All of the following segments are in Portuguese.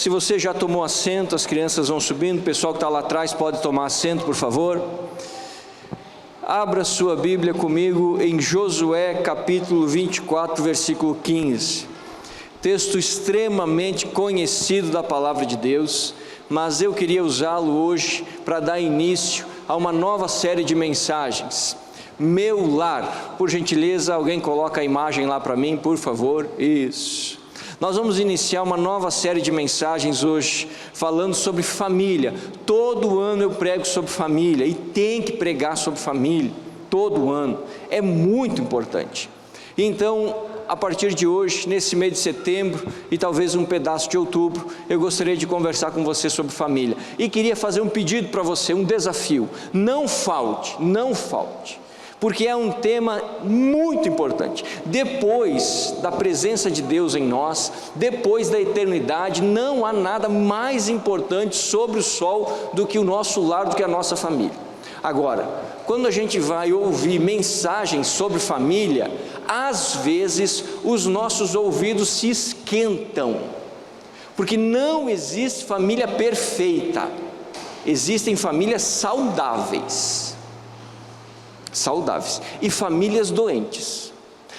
Se você já tomou assento, as crianças vão subindo, o pessoal que está lá atrás pode tomar assento, por favor. Abra sua Bíblia comigo em Josué capítulo 24, versículo 15. Texto extremamente conhecido da palavra de Deus, mas eu queria usá-lo hoje para dar início a uma nova série de mensagens. Meu lar. Por gentileza, alguém coloca a imagem lá para mim, por favor. Isso. Nós vamos iniciar uma nova série de mensagens hoje, falando sobre família. Todo ano eu prego sobre família, e tem que pregar sobre família, todo ano, é muito importante. Então, a partir de hoje, nesse mês de setembro, e talvez um pedaço de outubro, eu gostaria de conversar com você sobre família, e queria fazer um pedido para você, um desafio: não falte, porque é um tema muito importante. Depois da presença de Deus em nós, depois da eternidade, não há nada mais importante sobre o sol do que o nosso lar, do que a nossa família. Agora, quando a gente vai ouvir mensagens sobre família, às vezes os nossos ouvidos se esquentam, porque não existe família perfeita, existem famílias saudáveis e famílias doentes.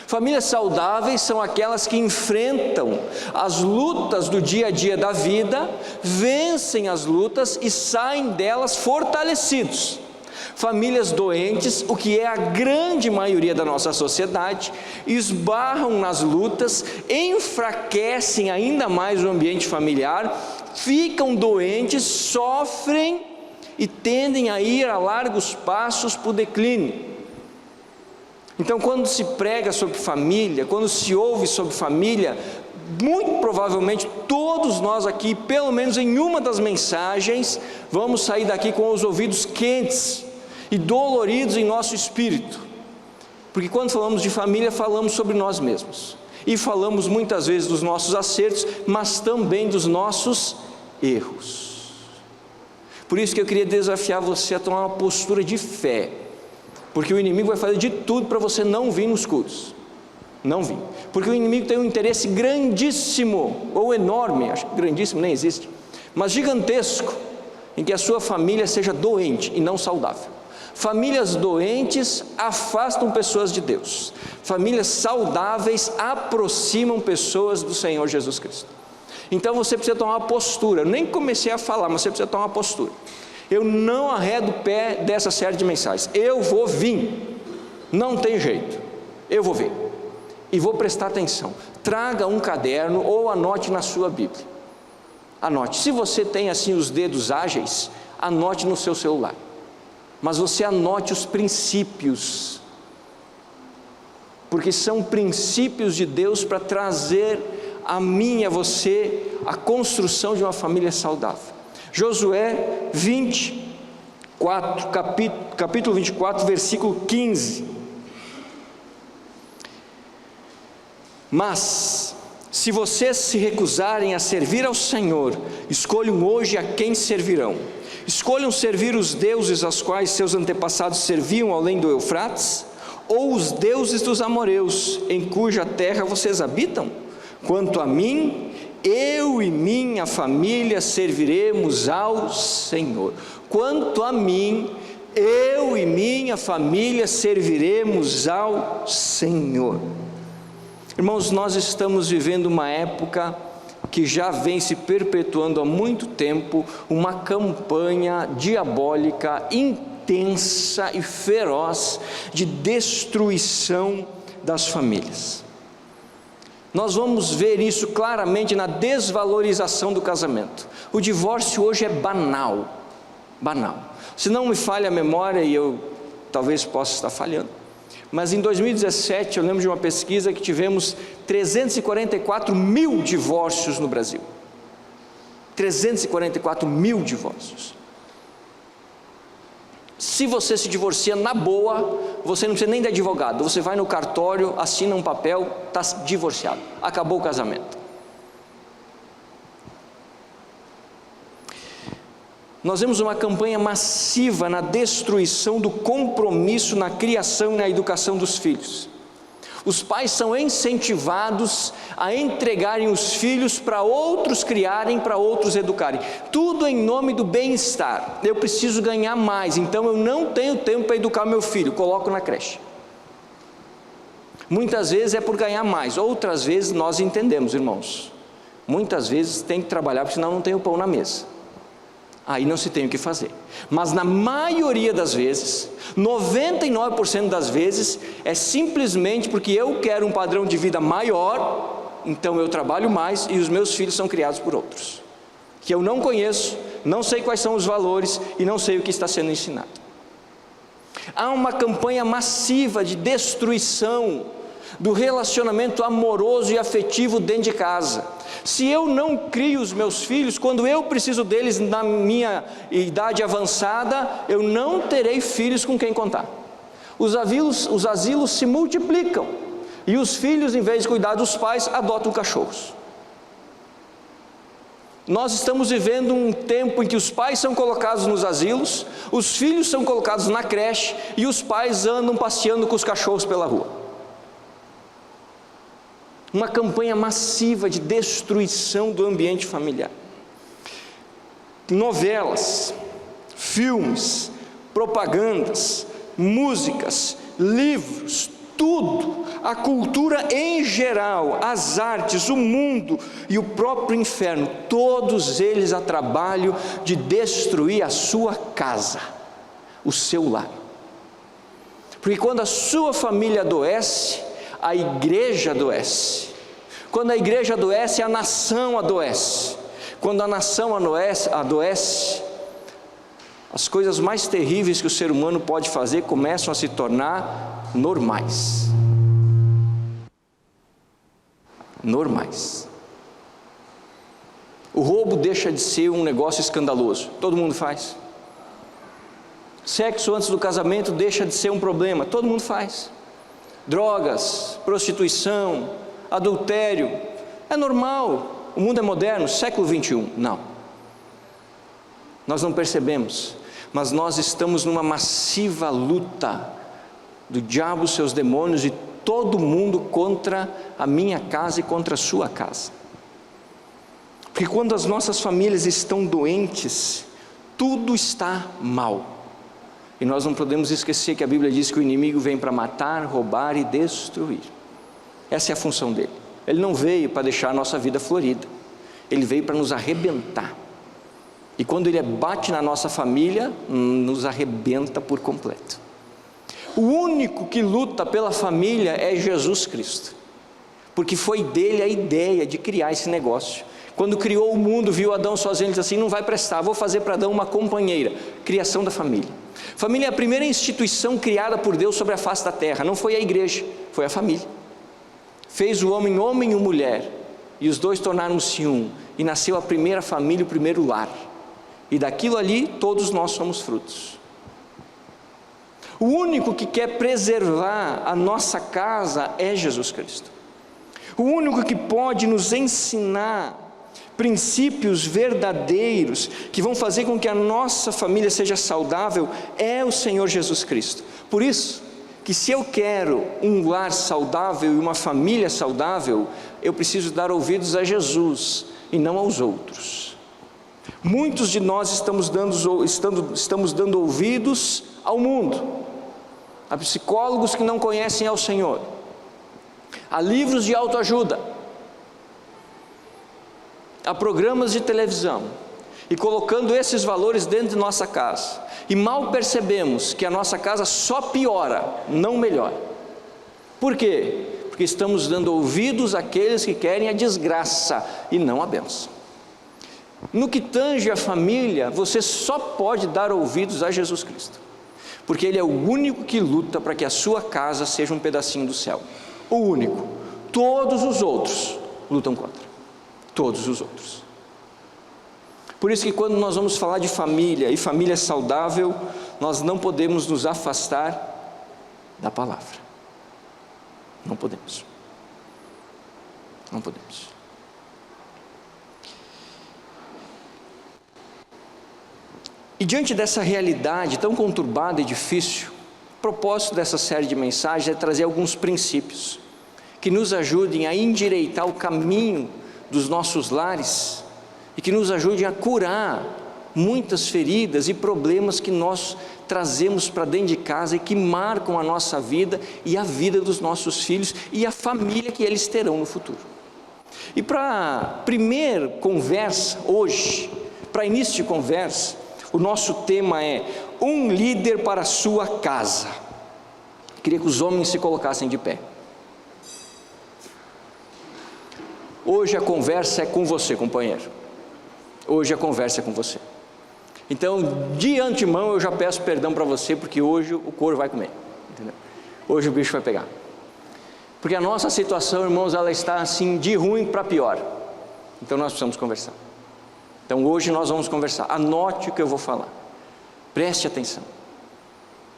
Famílias saudáveis são aquelas que enfrentam as lutas do dia a dia da vida, vencem as lutas e saem delas fortalecidos. Famílias doentes, o que é a grande maioria da nossa sociedade, esbarram nas lutas, enfraquecem ainda mais o ambiente familiar, ficam doentes, sofrem e tendem a ir a largos passos para o declínio. Então, quando se prega sobre família, quando se ouve sobre família, muito provavelmente todos nós aqui, pelo menos em uma das mensagens, vamos sair daqui com os ouvidos quentes e doloridos em nosso espírito, porque quando falamos de família, falamos sobre nós mesmos, e falamos muitas vezes dos nossos acertos, mas também dos nossos erros. Por isso que eu queria desafiar você a tomar uma postura de fé, porque o inimigo vai fazer de tudo para você não vir nos cultos, não vir, porque o inimigo tem um interesse grandíssimo, ou enorme, acho que grandíssimo nem existe, mas gigantesco, em que a sua família seja doente e não saudável. Famílias doentes afastam pessoas de Deus, famílias saudáveis aproximam pessoas do Senhor Jesus Cristo. Então você precisa tomar uma postura. Eu nem comecei a falar, mas você precisa tomar uma postura. Eu não arredo o pé dessa série de mensagens. Eu vou vir, não tem jeito, eu vou vir, e vou prestar atenção. Traga um caderno ou anote na sua Bíblia. Anote, se você tem assim os dedos ágeis, anote no seu celular, mas você anote os princípios, porque são princípios de Deus para trazer a mim e a você a construção de uma família saudável. Josué 24, capítulo 24, versículo 15. Mas, se vocês se recusarem a servir ao Senhor, escolham hoje a quem servirão. Escolham servir os deuses aos quais seus antepassados serviam além do Eufrates, ou os deuses dos amorreus, em cuja terra vocês habitam? Quanto a mim, eu e minha família serviremos ao Senhor. Quanto a mim, eu e minha família serviremos ao Senhor. Irmãos, nós estamos vivendo uma época que já vem se perpetuando há muito tempo, uma campanha diabólica, intensa e feroz de destruição das famílias. Nós vamos ver isso claramente na desvalorização do casamento. O divórcio hoje é banal. Se não me falha a memória, e eu talvez possa estar falhando, mas em 2017 eu lembro de uma pesquisa que tivemos 344 mil divórcios no Brasil. 344 mil divórcios. Se você se divorcia na boa, você não precisa nem de advogado, você vai no cartório, assina um papel, está divorciado, acabou o casamento. Nós vemos uma campanha massiva na destruição do compromisso na criação e na educação dos filhos. Os pais são incentivados a entregarem os filhos para outros criarem, para outros educarem, tudo em nome do bem-estar. Eu preciso ganhar mais, então eu não tenho tempo para educar meu filho, coloco na creche. Muitas vezes é por ganhar mais, outras vezes nós entendemos, irmãos, muitas vezes tem que trabalhar, porque senão não tem o pão na mesa. Aí não se tem o que fazer. Mas na maioria das vezes, 99% das vezes, é simplesmente porque eu quero um padrão de vida maior, então eu trabalho mais e os meus filhos são criados por outros, que eu não conheço, não sei quais são os valores e não sei o que está sendo ensinado. Há uma campanha massiva de destruição do relacionamento amoroso e afetivo dentro de casa. Se eu não crio os meus filhos, quando eu preciso deles na minha idade avançada, eu não terei filhos com quem contar. Os asilos se multiplicam, e os filhos, em vez de cuidar dos pais, adotam cachorros. Nós estamos vivendo um tempo em que os pais são colocados nos asilos, os filhos são colocados na creche, e os pais andam passeando com os cachorros pela rua. Uma campanha massiva de destruição do ambiente familiar. Novelas, filmes, propagandas, músicas, livros, tudo, a cultura em geral, as artes, o mundo e o próprio inferno, todos eles a trabalho de destruir a sua casa, o seu lar. Porque quando a sua família adoece, a igreja adoece. Quando a igreja adoece, a nação adoece. Quando a nação adoece, as coisas mais terríveis que o ser humano pode fazer começam a se tornar normais. Normais. O roubo deixa de ser um negócio escandaloso, todo mundo faz. Sexo antes do casamento deixa de ser um problema, todo mundo faz. Drogas, prostituição, adultério, é normal, o mundo é moderno, século 21, não. Nós não percebemos, mas nós estamos numa massiva luta do diabo, seus demônios e todo mundo contra a minha casa e contra a sua casa. Porque quando as nossas famílias estão doentes, tudo está mal. E nós não podemos esquecer que a Bíblia diz que o inimigo vem para matar, roubar e destruir. Essa é a função dele. Ele não veio para deixar a nossa vida florida, ele veio para nos arrebentar. E quando ele bate na nossa família, nos arrebenta por completo. O único que luta pela família é Jesus Cristo, porque foi dele a ideia de criar esse negócio. Quando criou o mundo, viu Adão sozinho, ele disse assim: não vai prestar, vou fazer para Adão uma companheira. Criação da família. Família é a primeira instituição criada por Deus sobre a face da terra. Não foi a igreja, foi a família. Fez o homem, homem e mulher, e os dois tornaram-se um, e nasceu a primeira família, o primeiro lar, e daquilo ali todos nós somos frutos. O único que quer preservar a nossa casa é Jesus Cristo. O único que pode nos ensinar princípios verdadeiros que vão fazer com que a nossa família seja saudável é o Senhor Jesus Cristo. Por isso que se eu quero um lar saudável e uma família saudável, eu preciso dar ouvidos a Jesus e não aos outros. Muitos de nós estamos dando ouvidos ao mundo, a psicólogos que não conhecem ao Senhor, a livros de autoajuda, a programas de televisão, e colocando esses valores dentro de nossa casa, e mal percebemos que a nossa casa só piora, não melhora. Por quê? Porque estamos dando ouvidos àqueles que querem a desgraça e não a bênção. No que tange a família, você só pode dar ouvidos a Jesus Cristo, porque Ele é o único que luta para que a sua casa seja um pedacinho do céu. O único. Todos os outros lutam contra. Todos os outros. Por isso que quando nós vamos falar de família e família saudável, nós não podemos nos afastar da palavra. Não podemos. Não podemos. E diante dessa realidade tão conturbada e difícil, o propósito dessa série de mensagens é trazer alguns princípios que nos ajudem a endireitar o caminho dos nossos lares e que nos ajudem a curar muitas feridas e problemas que nós trazemos para dentro de casa e que marcam a nossa vida e a vida dos nossos filhos e a família que eles terão no futuro. E para a primeira conversa hoje, para início de conversa, o nosso tema é um líder para a sua casa. Queria que os homens se colocassem de pé. Hoje a conversa é com você, companheiro. Hoje a conversa é com você. Então, de antemão eu já peço perdão para você, porque hoje o couro vai comer, entendeu? Hoje o bicho vai pegar. Porque a nossa situação, irmãos, ela está assim de ruim para pior. Então nós precisamos conversar. Então hoje nós vamos conversar. Anote o que eu vou falar. Preste atenção.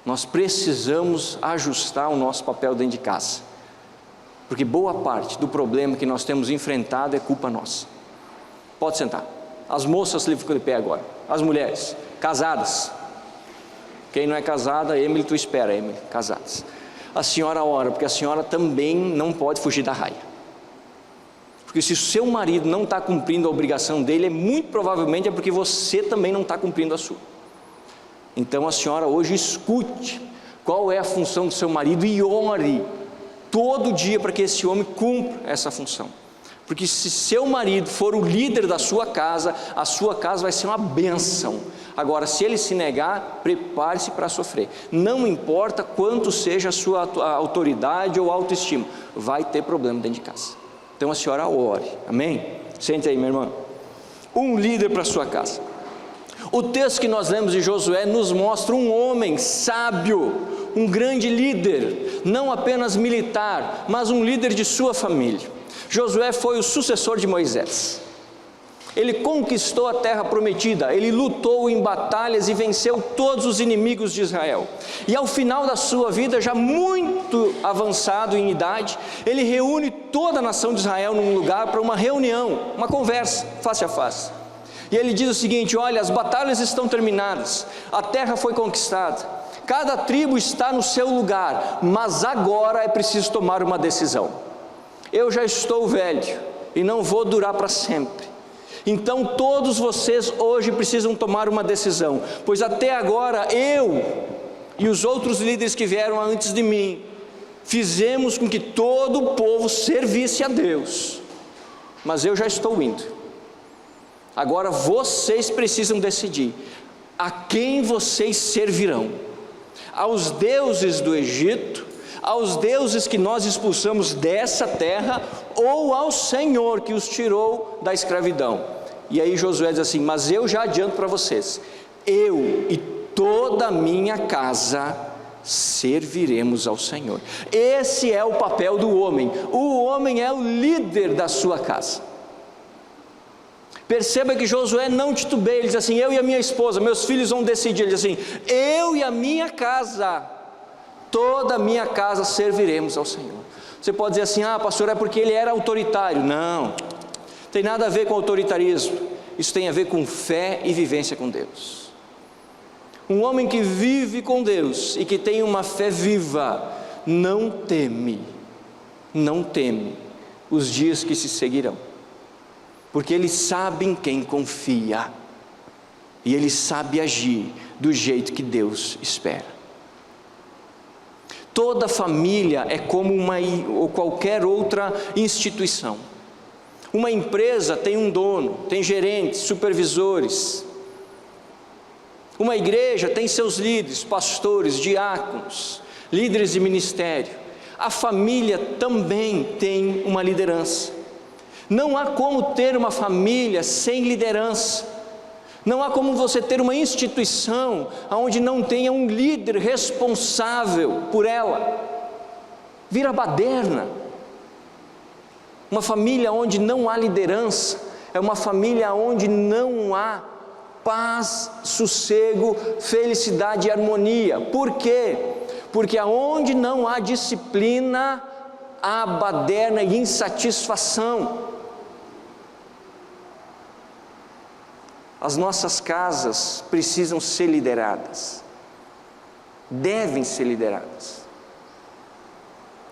Nós precisamos ajustar o nosso papel dentro de casa. Porque boa parte do problema que nós temos enfrentado é culpa nossa. Pode sentar. As moças ficam de pé agora. As mulheres, casadas. Quem não é casada, Emily, tu espera, Emily, casadas. A senhora ora, porque a senhora também não pode fugir da raia. Porque se o seu marido não está cumprindo a obrigação dele, muito provavelmente é porque você também não está cumprindo a sua. Então a senhora hoje escute qual é a função do seu marido e ore todo dia para que esse homem cumpra essa função. Porque se seu marido for o líder da sua casa, a sua casa vai ser uma bênção. Agora, se ele se negar, prepare-se para sofrer. Não importa quanto seja a sua autoridade ou autoestima, vai ter problema dentro de casa. Então a senhora ore, amém? Sente aí, minha irmã. Um líder para a sua casa. O texto que nós lemos de Josué nos mostra um homem sábio, um grande líder, não apenas militar, mas um líder de sua família. Josué foi o sucessor de Moisés. Ele conquistou a terra prometida, ele lutou em batalhas e venceu todos os inimigos de Israel. E ao final da sua vida, já muito avançado em idade, ele reúne toda a nação de Israel num lugar para uma reunião, uma conversa face a face. E ele diz o seguinte: olha, as batalhas estão terminadas, a terra foi conquistada, cada tribo está no seu lugar, mas agora é preciso tomar uma decisão. Eu já estou velho e não vou durar para sempre. Então todos vocês hoje precisam tomar uma decisão, pois até agora eu e os outros líderes que vieram antes de mim fizemos com que todo o povo servisse a Deus, mas eu já estou indo. Agora vocês precisam decidir a quem vocês servirão: aos deuses do Egito, aos deuses que nós expulsamos dessa terra, ou ao Senhor que os tirou da escravidão. E aí Josué diz assim: mas eu já adianto para vocês, eu e toda a minha casa serviremos ao Senhor. Esse é o papel do homem. O homem é o líder da sua casa. Perceba que Josué não titubeia, ele diz assim: eu e a minha esposa, meus filhos vão decidir. Ele diz assim: eu e a minha casa, toda a minha casa serviremos ao Senhor. Você pode dizer assim: ah, pastor, é porque ele era autoritário. Não, tem nada a ver com autoritarismo. Isso tem a ver com fé e vivência com Deus. Um homem que vive com Deus e que tem uma fé viva, não teme os dias que se seguirão, porque ele sabe em quem confia, e ele sabe agir do jeito que Deus espera. Toda família é como uma ou qualquer outra instituição. Uma empresa tem um dono, tem gerentes, supervisores. Uma igreja tem seus líderes, pastores, diáconos, líderes de ministério. A família também tem uma liderança. Não há como ter uma família sem liderança. Não há como você ter uma instituição onde não tenha um líder responsável por ela. Vira baderna. Uma família onde não há liderança é uma família onde não há paz, sossego, felicidade e harmonia. Por quê? Porque aonde não há disciplina, há baderna e insatisfação. As nossas casas precisam ser lideradas, devem ser lideradas.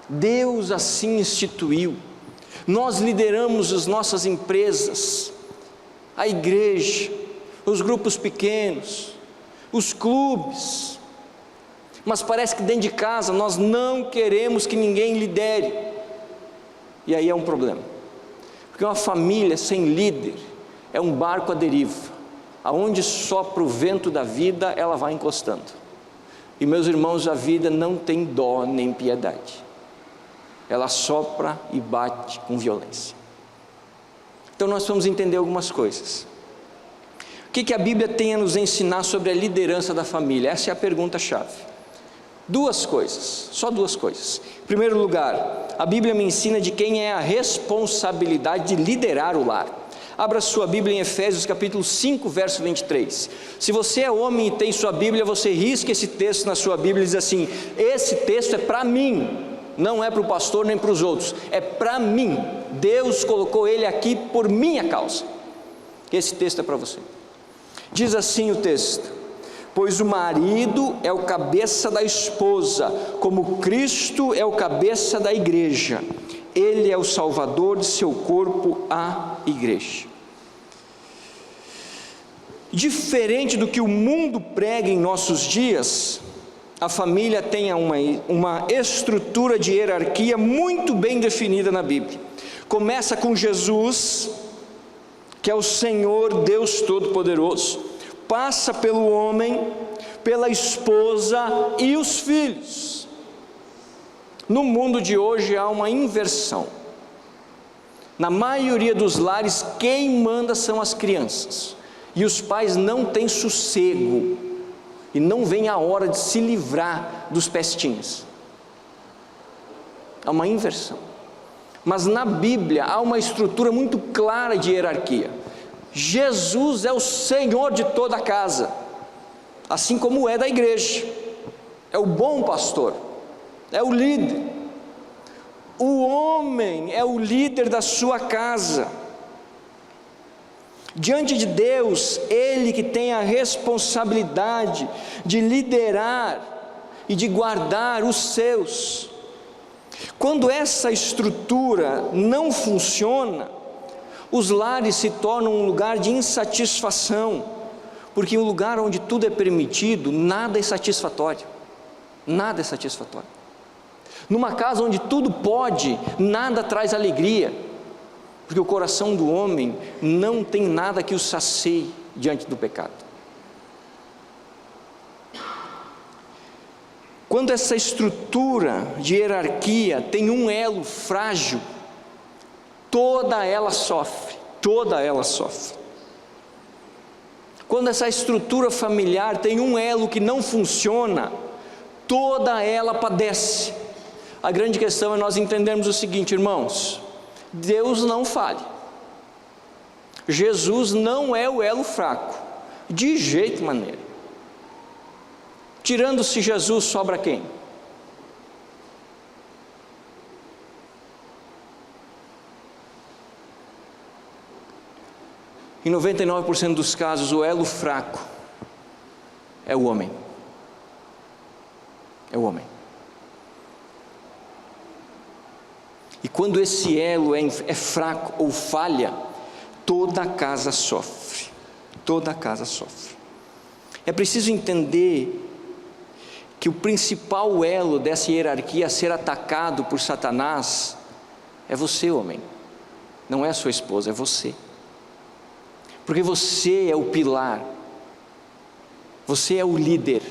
Deus assim instituiu. Nós lideramos as nossas empresas, a igreja, os grupos pequenos, os clubes, mas parece que dentro de casa nós não queremos que ninguém lidere, e aí é um problema, porque uma família sem líder é um barco à deriva, aonde sopra o vento da vida, ela vai encostando. E meus irmãos, a vida não tem dó nem piedade, ela sopra e bate com violência. Então nós vamos entender algumas coisas. O que a Bíblia tem a nos ensinar sobre a liderança da família? Essa é a pergunta-chave. Duas coisas, só duas coisas. Em primeiro lugar, a Bíblia me ensina de quem é a responsabilidade de liderar o lar. Abra sua Bíblia em Efésios capítulo 5, verso 23. Se você é homem e tem sua Bíblia, você risca esse texto na sua Bíblia e diz assim: esse texto é para mim, não é para o pastor nem para os outros, é para mim. Deus colocou ele aqui por minha causa. Esse texto é para você. Diz assim o texto: pois o marido é o cabeça da esposa, como Cristo é o cabeça da igreja. Ele é o salvador de seu corpo, a igreja. Diferente do que o mundo prega em nossos dias, a família tem uma estrutura de hierarquia muito bem definida na Bíblia. Começa com Jesus, que é o Senhor Deus Todo-Poderoso, passa pelo homem, pela esposa e os filhos. No mundo de hoje há uma inversão. Na maioria dos lares, quem manda são as crianças, e os pais não têm sossego, e não vem a hora de se livrar dos pestinhas. Há uma inversão. Mas na Bíblia há uma estrutura muito clara de hierarquia. Jesus é o Senhor de toda a casa, assim como é da igreja, é o bom pastor, é o líder. O homem é o líder da sua casa. Diante de Deus, Ele que tem a responsabilidade de liderar e de guardar os seus. Quando essa estrutura não funciona, os lares se tornam um lugar de insatisfação, porque um lugar onde tudo é permitido, nada é satisfatório. Nada é satisfatório. Numa casa onde tudo pode, nada traz alegria, porque o coração do homem não tem nada que o sacie diante do pecado. Quando essa estrutura de hierarquia tem um elo frágil, toda ela sofre, toda ela sofre. Quando essa estrutura familiar tem um elo que não funciona, toda ela padece. A grande questão é nós entendermos o seguinte, irmãos: Deus não falha, Jesus não é o elo fraco, de jeito maneira. Tirando-se Jesus, sobra quem? Em 99% dos casos, o elo fraco é o homem. É o homem. E quando esse elo é fraco ou falha, toda a casa sofre. Toda a casa sofre. É preciso entender que o principal elo dessa hierarquia a ser atacado por Satanás é você, homem. Não é a sua esposa, é você. Porque você é o pilar. Você é o líder.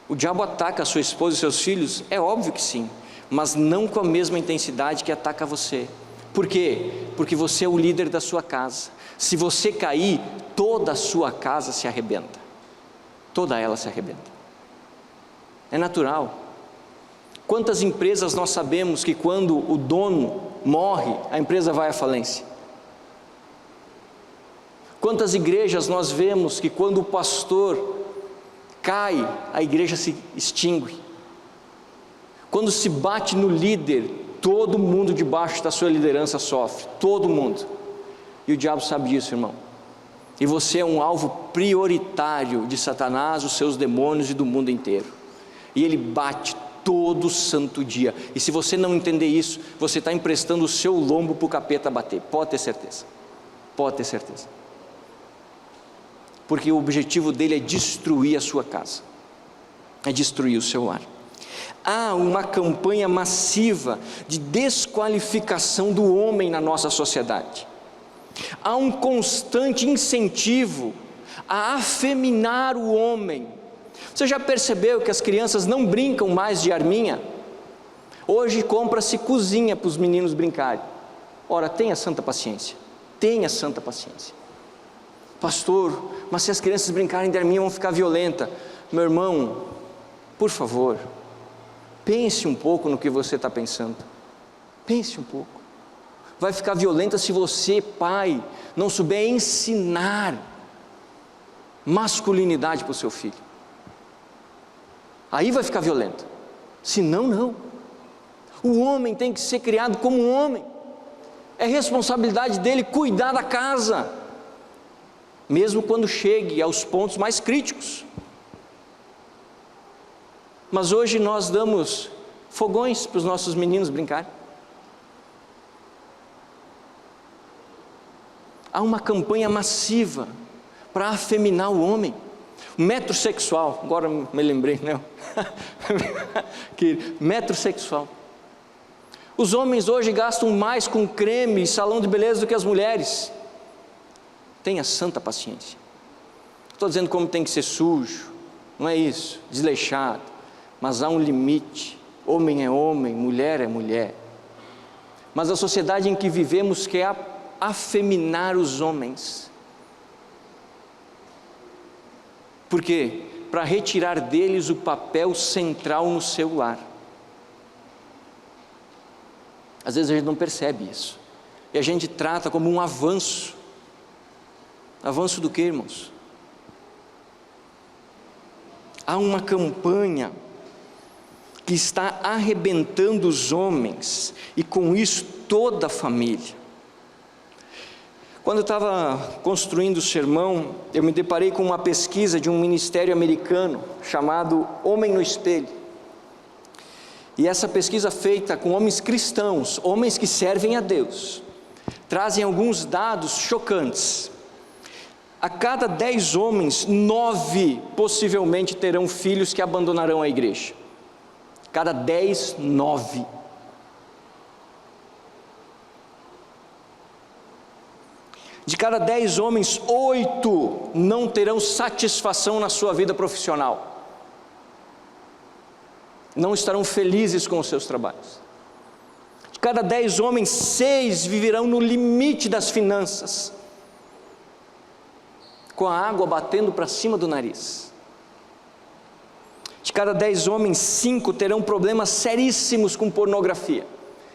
O diabo ataca a sua esposa e seus filhos? É óbvio que sim, mas não com a mesma intensidade que ataca você. Por quê? Porque você é o líder da sua casa. Se você cair, toda a sua casa se arrebenta. Toda ela se arrebenta. É natural. Quantas empresas nós sabemos que quando o dono morre, a empresa vai à falência? Quantas igrejas nós vemos que quando o pastor cai, a igreja se extingue? Quando se bate no líder, todo mundo debaixo da sua liderança sofre, todo mundo. E o diabo sabe disso, irmão. E você é um alvo prioritário de Satanás, os seus demônios e do mundo inteiro. E ele bate todo santo dia. E se você não entender isso, você está emprestando o seu lombo para o capeta bater, pode ter certeza, pode ter certeza. Porque o objetivo dele é destruir a sua casa, é destruir o seu lar. Há uma campanha massiva de desqualificação do homem na nossa sociedade. Há um constante incentivo a afeminar o homem. Você já percebeu que as crianças não brincam mais de arminha? Hoje compra-se cozinha para os meninos brincarem. Ora, tenha santa paciência, tenha santa paciência. Pastor, mas se as crianças brincarem de arminha vão ficar violentas. Meu irmão, por favor, pense um pouco no que você está pensando. Pense um pouco. Vai ficar violenta se você, pai, não souber ensinar masculinidade para o seu filho. Aí vai ficar violento. Se não, não. O homem tem que ser criado como um homem. É responsabilidade dele cuidar da casa, mesmo quando chegue aos pontos mais críticos. Mas hoje nós damos fogões para os nossos meninos brincarem. Há uma campanha massiva para afeminar o homem. Metrosexual, agora me lembrei, não? Metrosexual. Os homens hoje gastam mais com creme e salão de beleza do que as mulheres. Tenha santa paciência. Estou dizendo como tem que ser sujo, não é isso, desleixado, mas há um limite. Homem é homem, mulher é mulher. Mas a sociedade em que vivemos quer afeminar os homens. Por quê? Para retirar deles o papel central no seu lar. Às vezes a gente não percebe isso, e a gente trata como um avanço. Avanço do que, irmãos? Há uma campanha que está arrebentando os homens, e com isso toda a família. Quando eu estava construindo o sermão, eu me deparei com uma pesquisa de um ministério americano chamado Homem no Espelho. E essa pesquisa feita com homens cristãos, homens que servem a Deus, trazem alguns dados chocantes. A cada 10 homens, 9 possivelmente terão filhos que abandonarão a igreja. Cada 10, 9. De cada 10 homens, 8 não terão satisfação na sua vida profissional. Não estarão felizes com os seus trabalhos. De cada 10 homens, 6 viverão no limite das finanças, com a água batendo para cima do nariz. De cada 10 homens, 5 terão problemas seríssimos com pornografia.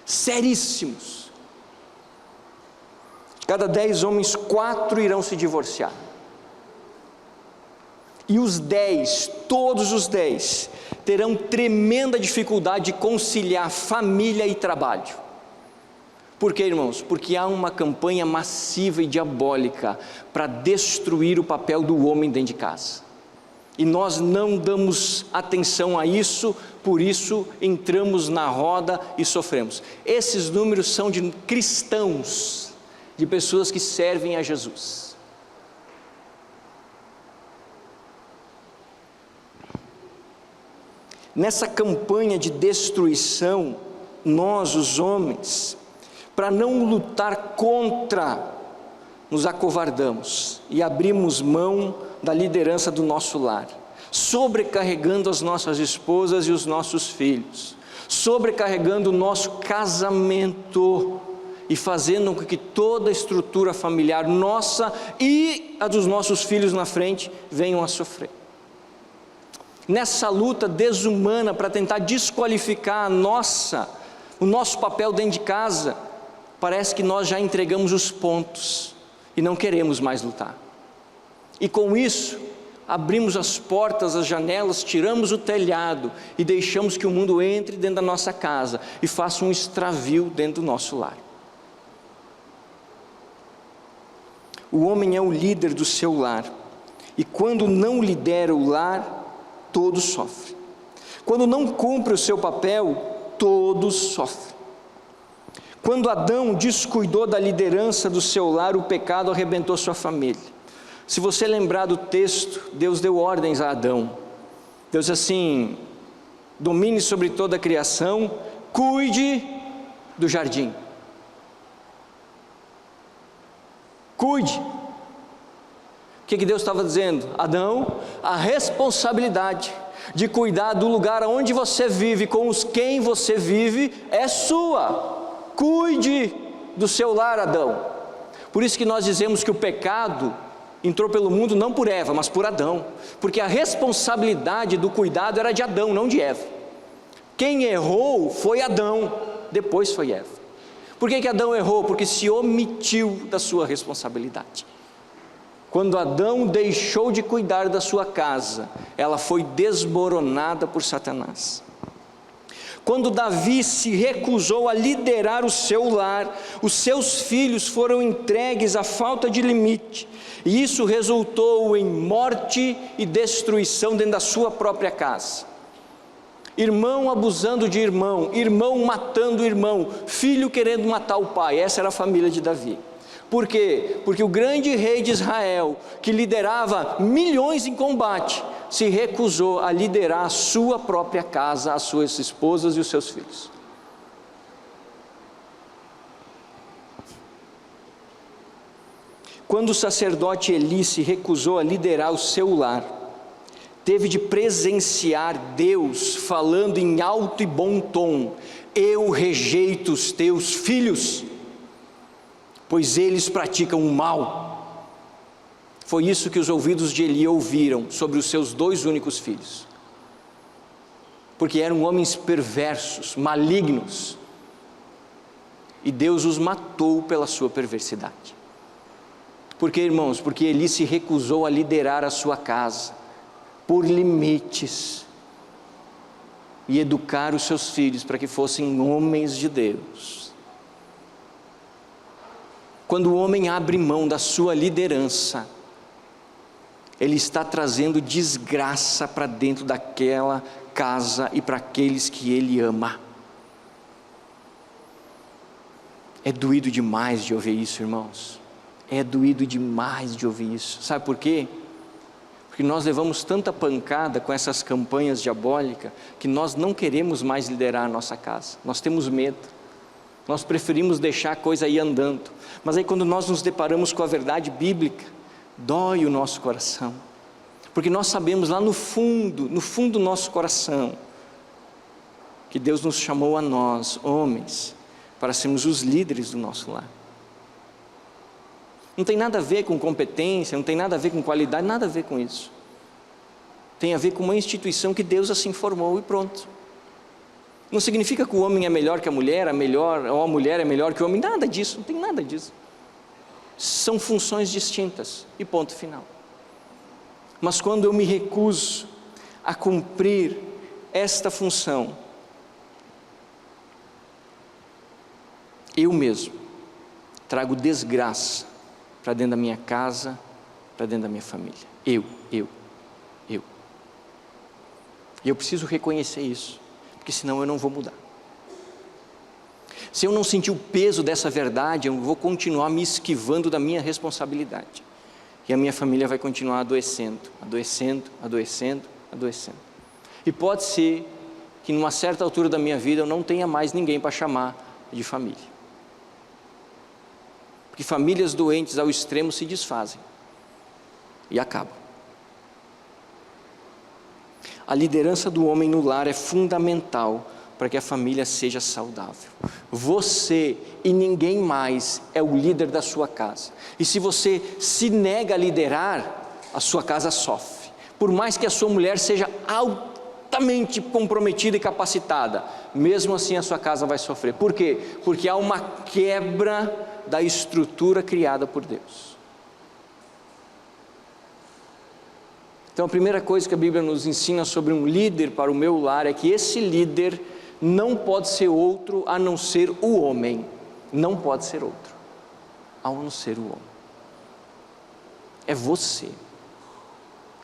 Seríssimos. De cada 10 homens, 4 irão se divorciar. E os 10, todos os 10, terão tremenda dificuldade de conciliar família e trabalho. Por quê, irmãos? Porque há uma campanha massiva e diabólica para destruir o papel do homem dentro de casa. E nós não damos atenção a isso, por isso entramos na roda e sofremos. Esses números são de cristãos, de pessoas que servem a Jesus. Nessa campanha de destruição, nós, os homens, para não lutar contra, nos acovardamos e abrimos mão da liderança do nosso lar, sobrecarregando as nossas esposas e os nossos filhos, sobrecarregando o nosso casamento e fazendo com que toda a estrutura familiar nossa e a dos nossos filhos na frente venham a sofrer. Nessa luta desumana para tentar desqualificar o nosso papel dentro de casa, parece que nós já entregamos os pontos e não queremos mais lutar. E com isso, abrimos as portas, as janelas, tiramos o telhado e deixamos que o mundo entre dentro da nossa casa e faça um extravio dentro do nosso lar. O homem é o líder do seu lar, e quando não lidera o lar, todos sofrem. Quando não cumpre o seu papel, todos sofrem. Quando Adão descuidou da liderança do seu lar, o pecado arrebentou sua família. Se você lembrar do texto, Deus deu ordens a Adão. Deus assim: domine sobre toda a criação, cuide do jardim. Cuide. O que Deus estava dizendo? Adão, a responsabilidade de cuidar do lugar onde você vive, com os quem você vive, é sua. Cuide do seu lar, Adão. Por isso que nós dizemos que o pecado entrou pelo mundo não por Eva, mas por Adão, porque a responsabilidade do cuidado era de Adão, não de Eva. Quem errou foi Adão, depois foi Eva. Por que Adão errou? Porque se omitiu da sua responsabilidade. Quando Adão deixou de cuidar da sua casa, ela foi desmoronada por Satanás. Quando Davi se recusou a liderar o seu lar, os seus filhos foram entregues à falta de limite, e isso resultou em morte e destruição dentro da sua própria casa. Irmão abusando de irmão, irmão matando irmão, filho querendo matar o pai. Essa era a família de Davi. Por quê? Porque o grande rei de Israel, que liderava milhões em combate, se recusou a liderar a sua própria casa, as suas esposas e os seus filhos. Quando o sacerdote Eli se recusou a liderar o seu lar, teve de presenciar Deus falando em alto e bom tom: eu rejeito os teus filhos, pois eles praticam o mal. Foi isso que os ouvidos de Eli ouviram sobre os seus 2 únicos filhos, porque eram homens perversos, malignos, e Deus os matou pela sua perversidade. Por quê, irmãos? Porque Eli se recusou a liderar a sua casa, por limites, e educar os seus filhos para que fossem homens de Deus. Quando o homem abre mão da sua liderança, ele está trazendo desgraça para dentro daquela casa e para aqueles que ele ama. É doído demais de ouvir isso, irmãos. É doído demais de ouvir isso. Sabe por quê? Porque nós levamos tanta pancada com essas campanhas diabólicas, que nós não queremos mais liderar a nossa casa. Nós temos medo. Nós preferimos deixar a coisa ir andando. Mas aí quando nós nos deparamos com a verdade bíblica, dói o nosso coração. Porque nós sabemos lá no fundo do nosso coração, que Deus nos chamou a nós, homens, para sermos os líderes do nosso lar. Não tem nada a ver com competência, não tem nada a ver com qualidade, nada a ver com isso. Tem a ver com uma instituição que Deus assim formou e pronto. Não significa que o homem é melhor que a mulher, ou a mulher é melhor que o homem, nada disso, não tem nada disso. São funções distintas e ponto final. Mas quando eu me recuso a cumprir esta função, eu mesmo trago desgraça para dentro da minha casa, para dentro da minha família. Eu. E eu preciso reconhecer isso, porque senão eu não vou mudar. Se eu não sentir o peso dessa verdade, eu vou continuar me esquivando da minha responsabilidade. E a minha família vai continuar adoecendo. E pode ser que numa certa altura da minha vida eu não tenha mais ninguém para chamar de família. Porque famílias doentes ao extremo se desfazem e acabam. A liderança do homem no lar é fundamental para que a família seja saudável. Você e ninguém mais é o líder da sua casa. E se você se nega a liderar, a sua casa sofre. Por mais que a sua mulher seja altamente comprometida e capacitada, mesmo assim a sua casa vai sofrer. Por quê? Porque há uma quebra da estrutura criada por Deus. Então a primeira coisa que a Bíblia nos ensina sobre um líder para o meu lar é que esse líder não pode ser outro a não ser o homem. Não pode ser outro a não ser o homem. É você.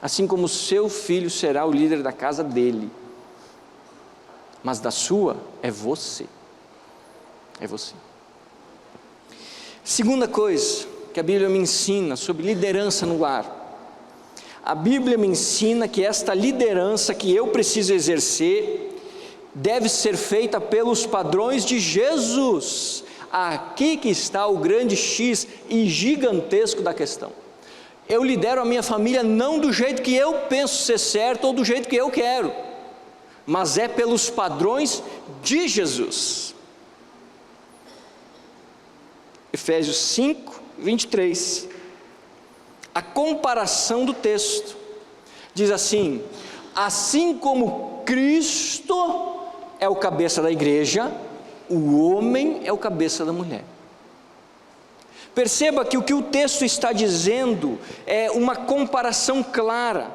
Assim como o seu filho será o líder da casa dele, mas da sua é você. É você. Segunda coisa que a Bíblia me ensina sobre liderança no lar. A Bíblia me ensina que esta liderança que eu preciso exercer deve ser feita pelos padrões de Jesus. Aqui que está o grande X e gigantesco da questão. Eu lidero a minha família não do jeito que eu penso ser certo ou do jeito que eu quero, mas é pelos padrões de Jesus. Efésios 5, 23. A comparação do texto diz assim: assim como Cristo é o cabeça da igreja, o homem é o cabeça da mulher. Perceba que o texto está dizendo é uma comparação clara,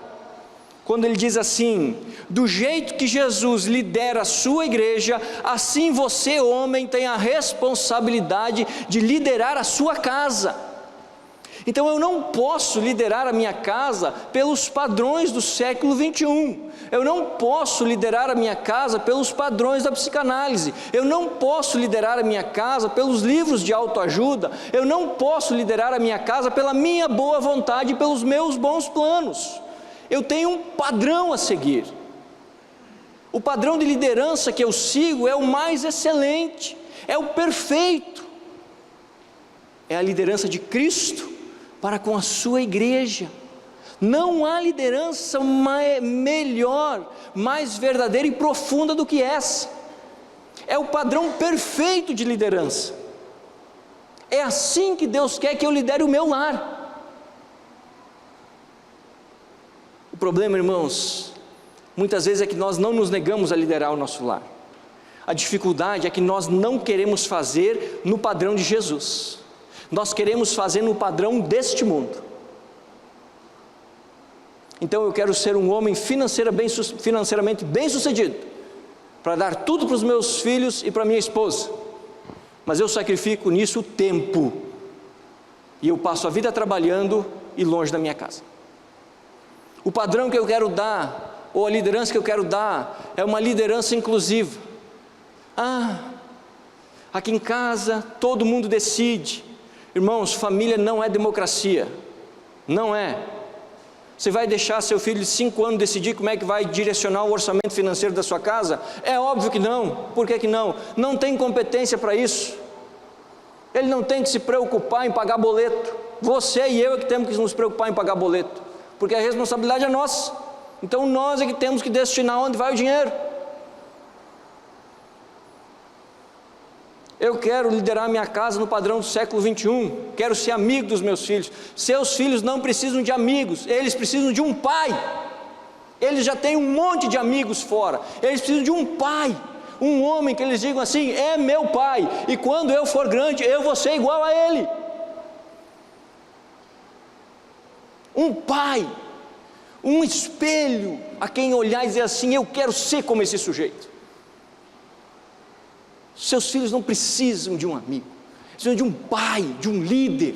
quando ele diz assim: do jeito que Jesus lidera a sua igreja, assim você, homem, tem a responsabilidade de liderar a sua casa. Então eu não posso liderar a minha casa pelos padrões do século 21, eu não posso liderar a minha casa pelos padrões da psicanálise, eu não posso liderar a minha casa pelos livros de autoajuda, eu não posso liderar a minha casa pela minha boa vontade e pelos meus bons planos. Eu tenho um padrão a seguir. O padrão de liderança que eu sigo é o mais excelente, é o perfeito, é a liderança de Cristo para com a sua igreja. Não há liderança melhor, mais verdadeira e profunda do que essa. É o padrão perfeito de liderança. É assim que Deus quer que eu lidere o meu lar. O problema, irmãos, muitas vezes é que nós não nos negamos a liderar o nosso lar. A dificuldade é que nós não queremos fazer no padrão de Jesus. Nós queremos fazer no padrão deste mundo. Então eu quero ser um homem financeiramente bem sucedido, para dar tudo para os meus filhos e para minha esposa, mas eu sacrifico nisso o tempo, e eu passo a vida trabalhando e longe da minha casa. O padrão que eu quero dar, ou a liderança que eu quero dar, é uma liderança inclusiva. Aqui em casa todo mundo decide. Irmãos, família não é democracia, não é. Você vai deixar seu filho de 5 anos decidir como é que vai direcionar o orçamento financeiro da sua casa? É óbvio que não. Por que não? Não tem competência para isso. Ele não tem que se preocupar em pagar boleto. Você e eu é que temos que nos preocupar em pagar boleto, porque a responsabilidade é nossa. Então nós é que temos que destinar onde vai o dinheiro. Eu quero liderar minha casa no padrão do século 21, quero ser amigo dos meus filhos. Seus filhos não precisam de amigos, eles precisam de um pai. Eles já têm um monte de amigos fora, eles precisam de um pai, um homem que eles digam assim: é meu pai, e quando eu for grande eu vou ser igual a ele. Um pai, um espelho a quem olhar e dizer assim: eu quero ser como esse sujeito. Seus filhos não precisam de um amigo, precisam de um pai, de um líder.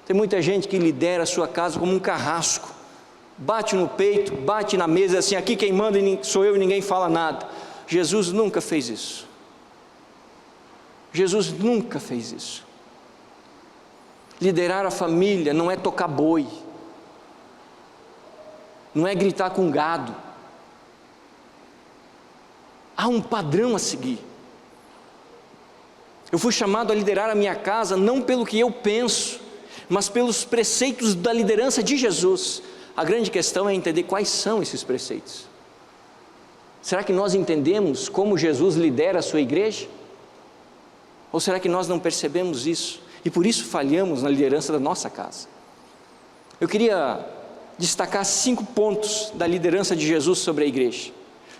Tem muita gente que lidera a sua casa como um carrasco, bate no peito, bate na mesa assim: aqui quem manda sou eu e ninguém fala nada. Jesus nunca fez isso. Jesus nunca fez isso. Liderar a família não é tocar boi, não é gritar com gado. Há um padrão a seguir. Eu fui chamado a liderar a minha casa não pelo que eu penso, mas pelos preceitos da liderança de Jesus. A grande questão é entender quais são esses preceitos. Será que nós entendemos como Jesus lidera a sua igreja? Ou será que nós não percebemos isso e por isso falhamos na liderança da nossa casa? Eu queria destacar 5 pontos da liderança de Jesus sobre a igreja.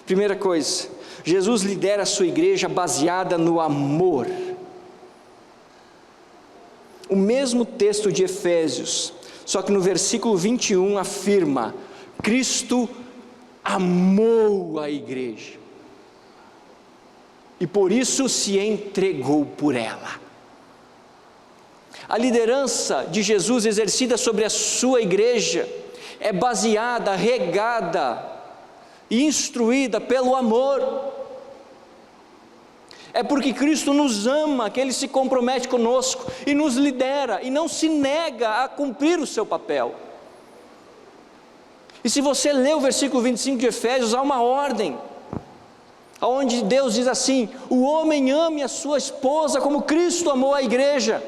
Primeira coisa, Jesus lidera a sua igreja baseada no amor. O mesmo texto de Efésios, só que no versículo 21 afirma: Cristo amou a igreja e por isso se entregou por ela. A liderança de Jesus exercida sobre a sua igreja é baseada, regada e instruída pelo amor. É porque Cristo nos ama que Ele se compromete conosco e nos lidera e não se nega a cumprir o seu papel. E se você ler o versículo 25 de Efésios, há uma ordem, onde Deus diz assim: o homem ame a sua esposa como Cristo amou a igreja.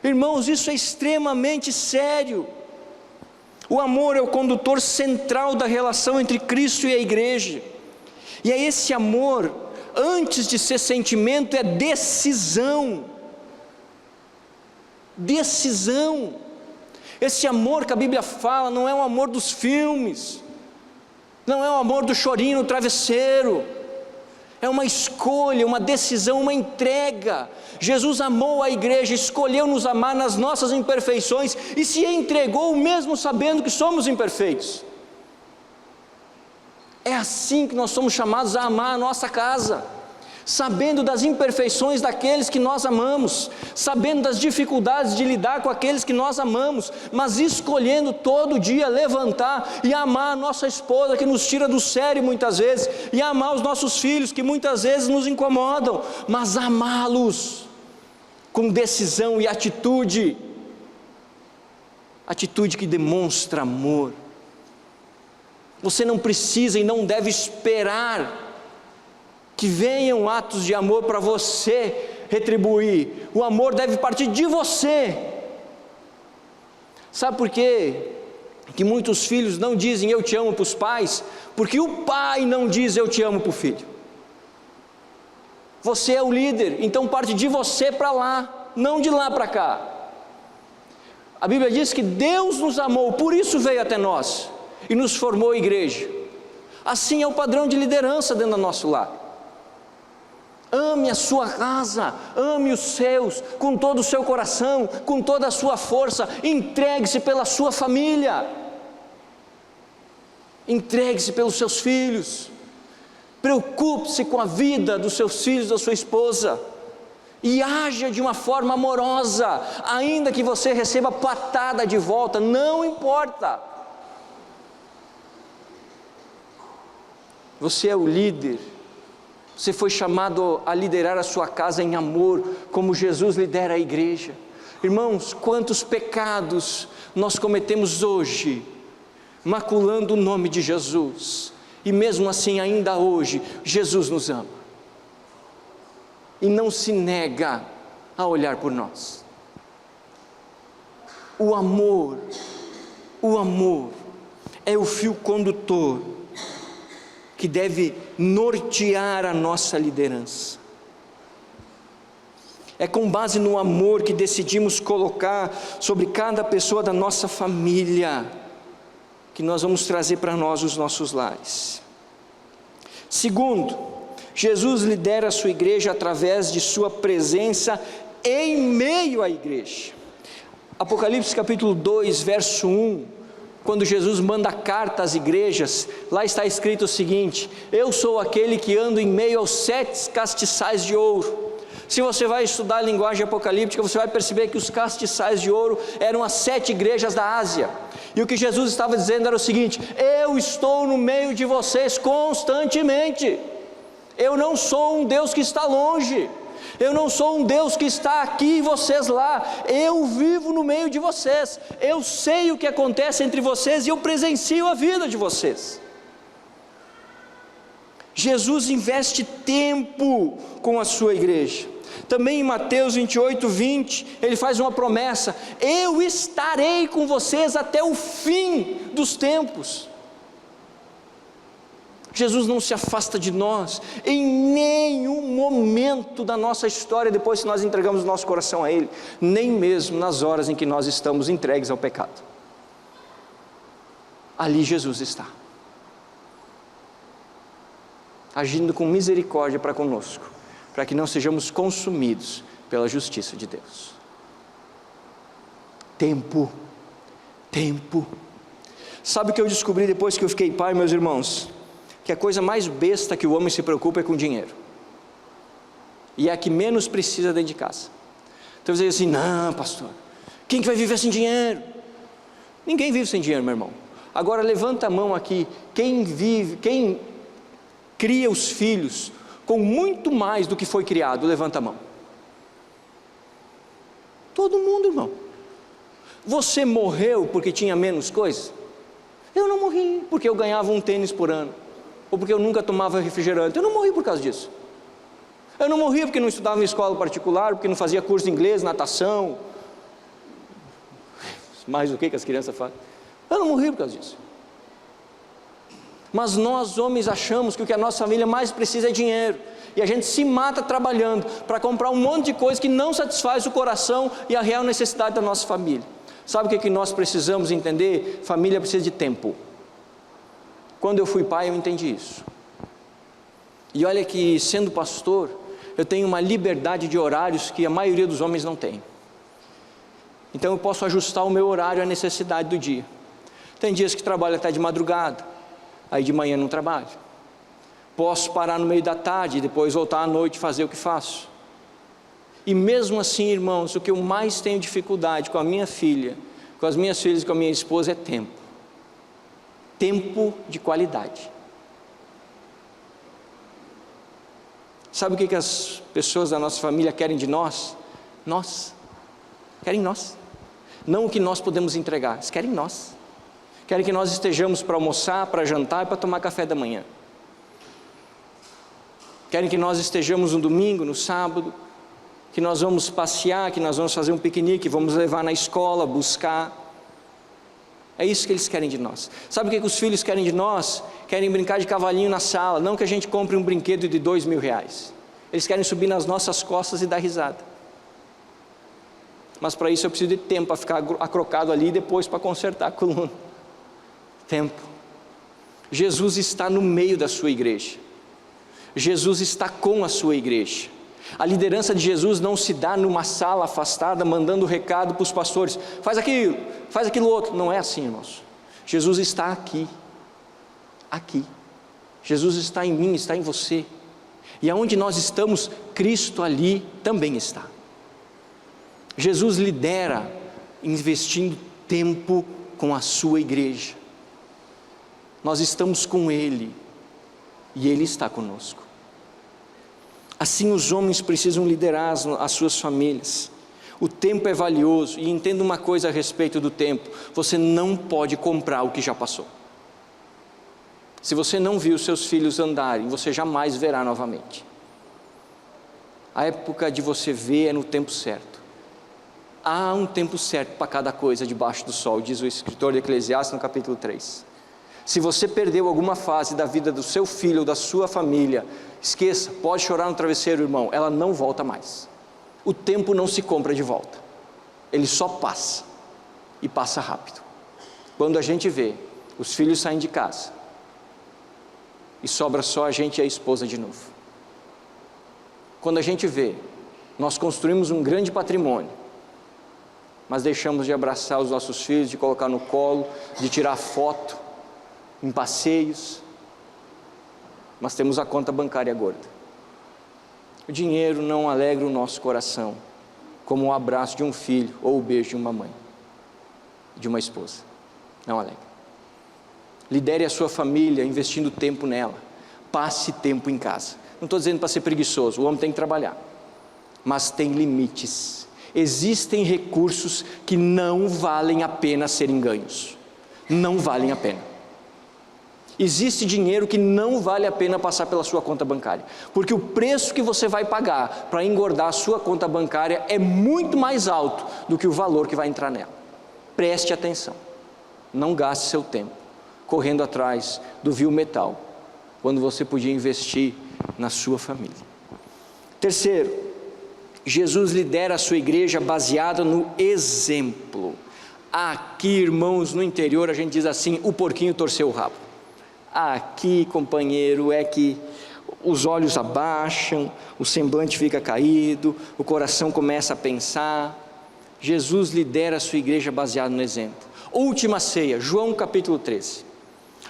Irmãos, isso é extremamente sério. O amor é o condutor central da relação entre Cristo e a igreja. E é esse amor, antes de ser sentimento, é decisão. Decisão. Esse amor que a Bíblia fala não é um amor dos filmes, não é um amor do chorinho no travesseiro, é uma escolha, uma decisão, uma entrega. Jesus amou a igreja, escolheu nos amar nas nossas imperfeições e se entregou mesmo sabendo que somos imperfeitos. É assim que nós somos chamados a amar a nossa casa, sabendo das imperfeições daqueles que nós amamos, sabendo das dificuldades de lidar com aqueles que nós amamos, mas escolhendo todo dia levantar e amar a nossa esposa que nos tira do sério muitas vezes, e amar os nossos filhos que muitas vezes nos incomodam, mas amá-los com decisão e atitude que demonstra amor. Você não precisa e não deve esperar que venham atos de amor para você retribuir. O amor deve partir de você. Sabe por quê que muitos filhos não dizem eu te amo para os pais? Porque o pai não diz eu te amo para o filho. Você é o líder, então parte de você para lá, não de lá para cá. A Bíblia diz que Deus nos amou, por isso veio até nós e nos formou igreja. Assim é o padrão de liderança dentro do nosso lar. Ame a sua casa, ame os seus, com todo o seu coração, com toda a sua força, entregue-se pela sua família, entregue-se pelos seus filhos, preocupe-se com a vida dos seus filhos, da sua esposa, e haja de uma forma amorosa, ainda que você receba patada de volta, não importa. Você é o líder. Você foi chamado a liderar a sua casa em amor, como Jesus lidera a igreja. Irmãos, quantos pecados nós cometemos hoje, maculando o nome de Jesus, e mesmo assim ainda hoje, Jesus nos ama, e não se nega a olhar por nós. O amor é o fio condutor que deve nortear a nossa liderança. É com base no amor que decidimos colocar sobre cada pessoa da nossa família, que nós vamos trazer para nós os nossos lares. Segundo, Jesus lidera a sua igreja através de sua presença em meio à igreja. Apocalipse capítulo 2, verso 1, quando Jesus manda carta às igrejas, lá está escrito o seguinte: eu sou aquele que ando em meio aos 7 castiçais de ouro. Se você vai estudar a linguagem apocalíptica, você vai perceber que os castiçais de ouro eram as 7 igrejas da Ásia, e o que Jesus estava dizendo era o seguinte: eu estou no meio de vocês constantemente, eu não sou um Deus que está longe, eu não sou um Deus que está aqui e vocês lá, eu vivo no meio de vocês, eu sei o que acontece entre vocês e eu presencio a vida de vocês. Jesus investe tempo com a sua igreja. Também em Mateus 28, 20, ele faz uma promessa: eu estarei com vocês até o fim dos tempos. Jesus não se afasta de nós em nenhum momento da nossa história depois que nós entregamos o nosso coração a Ele, nem mesmo nas horas em que nós estamos entregues ao pecado. Ali Jesus está, agindo com misericórdia para conosco, para que não sejamos consumidos pela justiça de Deus. Tempo. Sabe o que eu descobri depois que eu fiquei pai, meus irmãos? Que a coisa mais besta que o homem se preocupa é com dinheiro, e é a que menos precisa dentro de casa. Então você diz assim: não, pastor, quem que vai viver sem dinheiro? Ninguém vive sem dinheiro, meu irmão. Agora levanta a mão aqui, quem cria os filhos com muito mais do que foi criado, levanta a mão. Todo mundo, irmão. Você morreu porque tinha menos coisa? Eu não morri porque eu ganhava um tênis por ano, ou porque eu nunca tomava refrigerante. Eu não morri por causa disso. Eu não morri porque não estudava em escola particular, porque não fazia curso de inglês, natação, mais o que as crianças fazem. Eu não morri por causa disso. Mas nós homens achamos que o que a nossa família mais precisa é dinheiro, e a gente se mata trabalhando para comprar um monte de coisa que não satisfaz o coração e a real necessidade da nossa família. Sabe o que nós precisamos entender? Família precisa de tempo. Quando eu fui pai eu entendi isso. E olha que, sendo pastor, eu tenho uma liberdade de horários que a maioria dos homens não tem. Então eu posso ajustar o meu horário à necessidade do dia. Tem dias que trabalho até de madrugada, aí de manhã não trabalho. Posso parar no meio da tarde e depois voltar à noite e fazer o que faço. E mesmo assim, irmãos, o que eu mais tenho dificuldade com a minha filha, com as minhas filhas e com a minha esposa é tempo. Tempo de qualidade. Sabe o que as pessoas da nossa família querem de nós? Nós. Querem nós. Não o que nós podemos entregar, eles querem nós. Querem que nós estejamos para almoçar, para jantar e para tomar café da manhã. Querem que nós estejamos no domingo, no sábado, que nós vamos passear, que nós vamos fazer um piquenique, vamos levar na escola, buscar. É isso que eles querem de nós. Sabe o que os filhos querem de nós? Querem brincar de cavalinho na sala, não que a gente compre um brinquedo de R$2.000. Eles querem subir nas nossas costas e dar risada. Mas para isso eu preciso de tempo para ficar acrocado ali e depois para consertar a coluna. Tempo. Jesus está no meio da sua igreja. Jesus está com a sua igreja. A liderança de Jesus não se dá numa sala afastada, mandando recado para os pastores, faz aquilo outro. Não é assim, irmãos. Jesus está aqui. Aqui. Jesus está em mim, está em você. E aonde nós estamos, Cristo ali também está. Jesus lidera investindo tempo com a sua igreja. Nós estamos com Ele e Ele está conosco. Assim os homens precisam liderar as suas famílias. O tempo é valioso, e entenda uma coisa a respeito do tempo: você não pode comprar o que já passou. Se você não viu seus filhos andarem, você jamais verá novamente. A época de você ver é no tempo certo. Há um tempo certo para cada coisa debaixo do sol, diz o escritor de Eclesiastes no capítulo 3. Se você perdeu alguma fase da vida do seu filho ou da sua família, esqueça, pode chorar no travesseiro, irmão, ela não volta mais. O tempo não se compra de volta, ele só passa, e passa rápido. Quando a gente vê, os filhos saem de casa, e sobra só a gente e a esposa de novo. Quando a gente vê, nós construímos um grande patrimônio, mas deixamos de abraçar os nossos filhos, de colocar no colo, de tirar foto, em passeios, mas temos a conta bancária gorda. O dinheiro não alegra o nosso coração, como o abraço de um filho, ou o beijo de uma mãe, de uma esposa, não alegra. Lidere a sua família, investindo tempo nela, passe tempo em casa. Não estou dizendo para ser preguiçoso, o homem tem que trabalhar, mas tem limites. Existem recursos que não valem a pena serem ganhos, não valem a pena. Existe dinheiro que não vale a pena passar pela sua conta bancária, porque o preço que você vai pagar para engordar a sua conta bancária é muito mais alto do que o valor que vai entrar nela. Preste atenção, não gaste seu tempo correndo atrás do vil metal, quando você podia investir na sua família. Terceiro, Jesus lidera a sua igreja baseada no exemplo. Aqui, irmãos, no interior a gente diz assim: o porquinho torceu o rabo. Aqui, companheiro, é que os olhos abaixam, o semblante fica caído, o coração começa a pensar. Jesus lidera a sua igreja baseado no exemplo. Última ceia, João capítulo 13.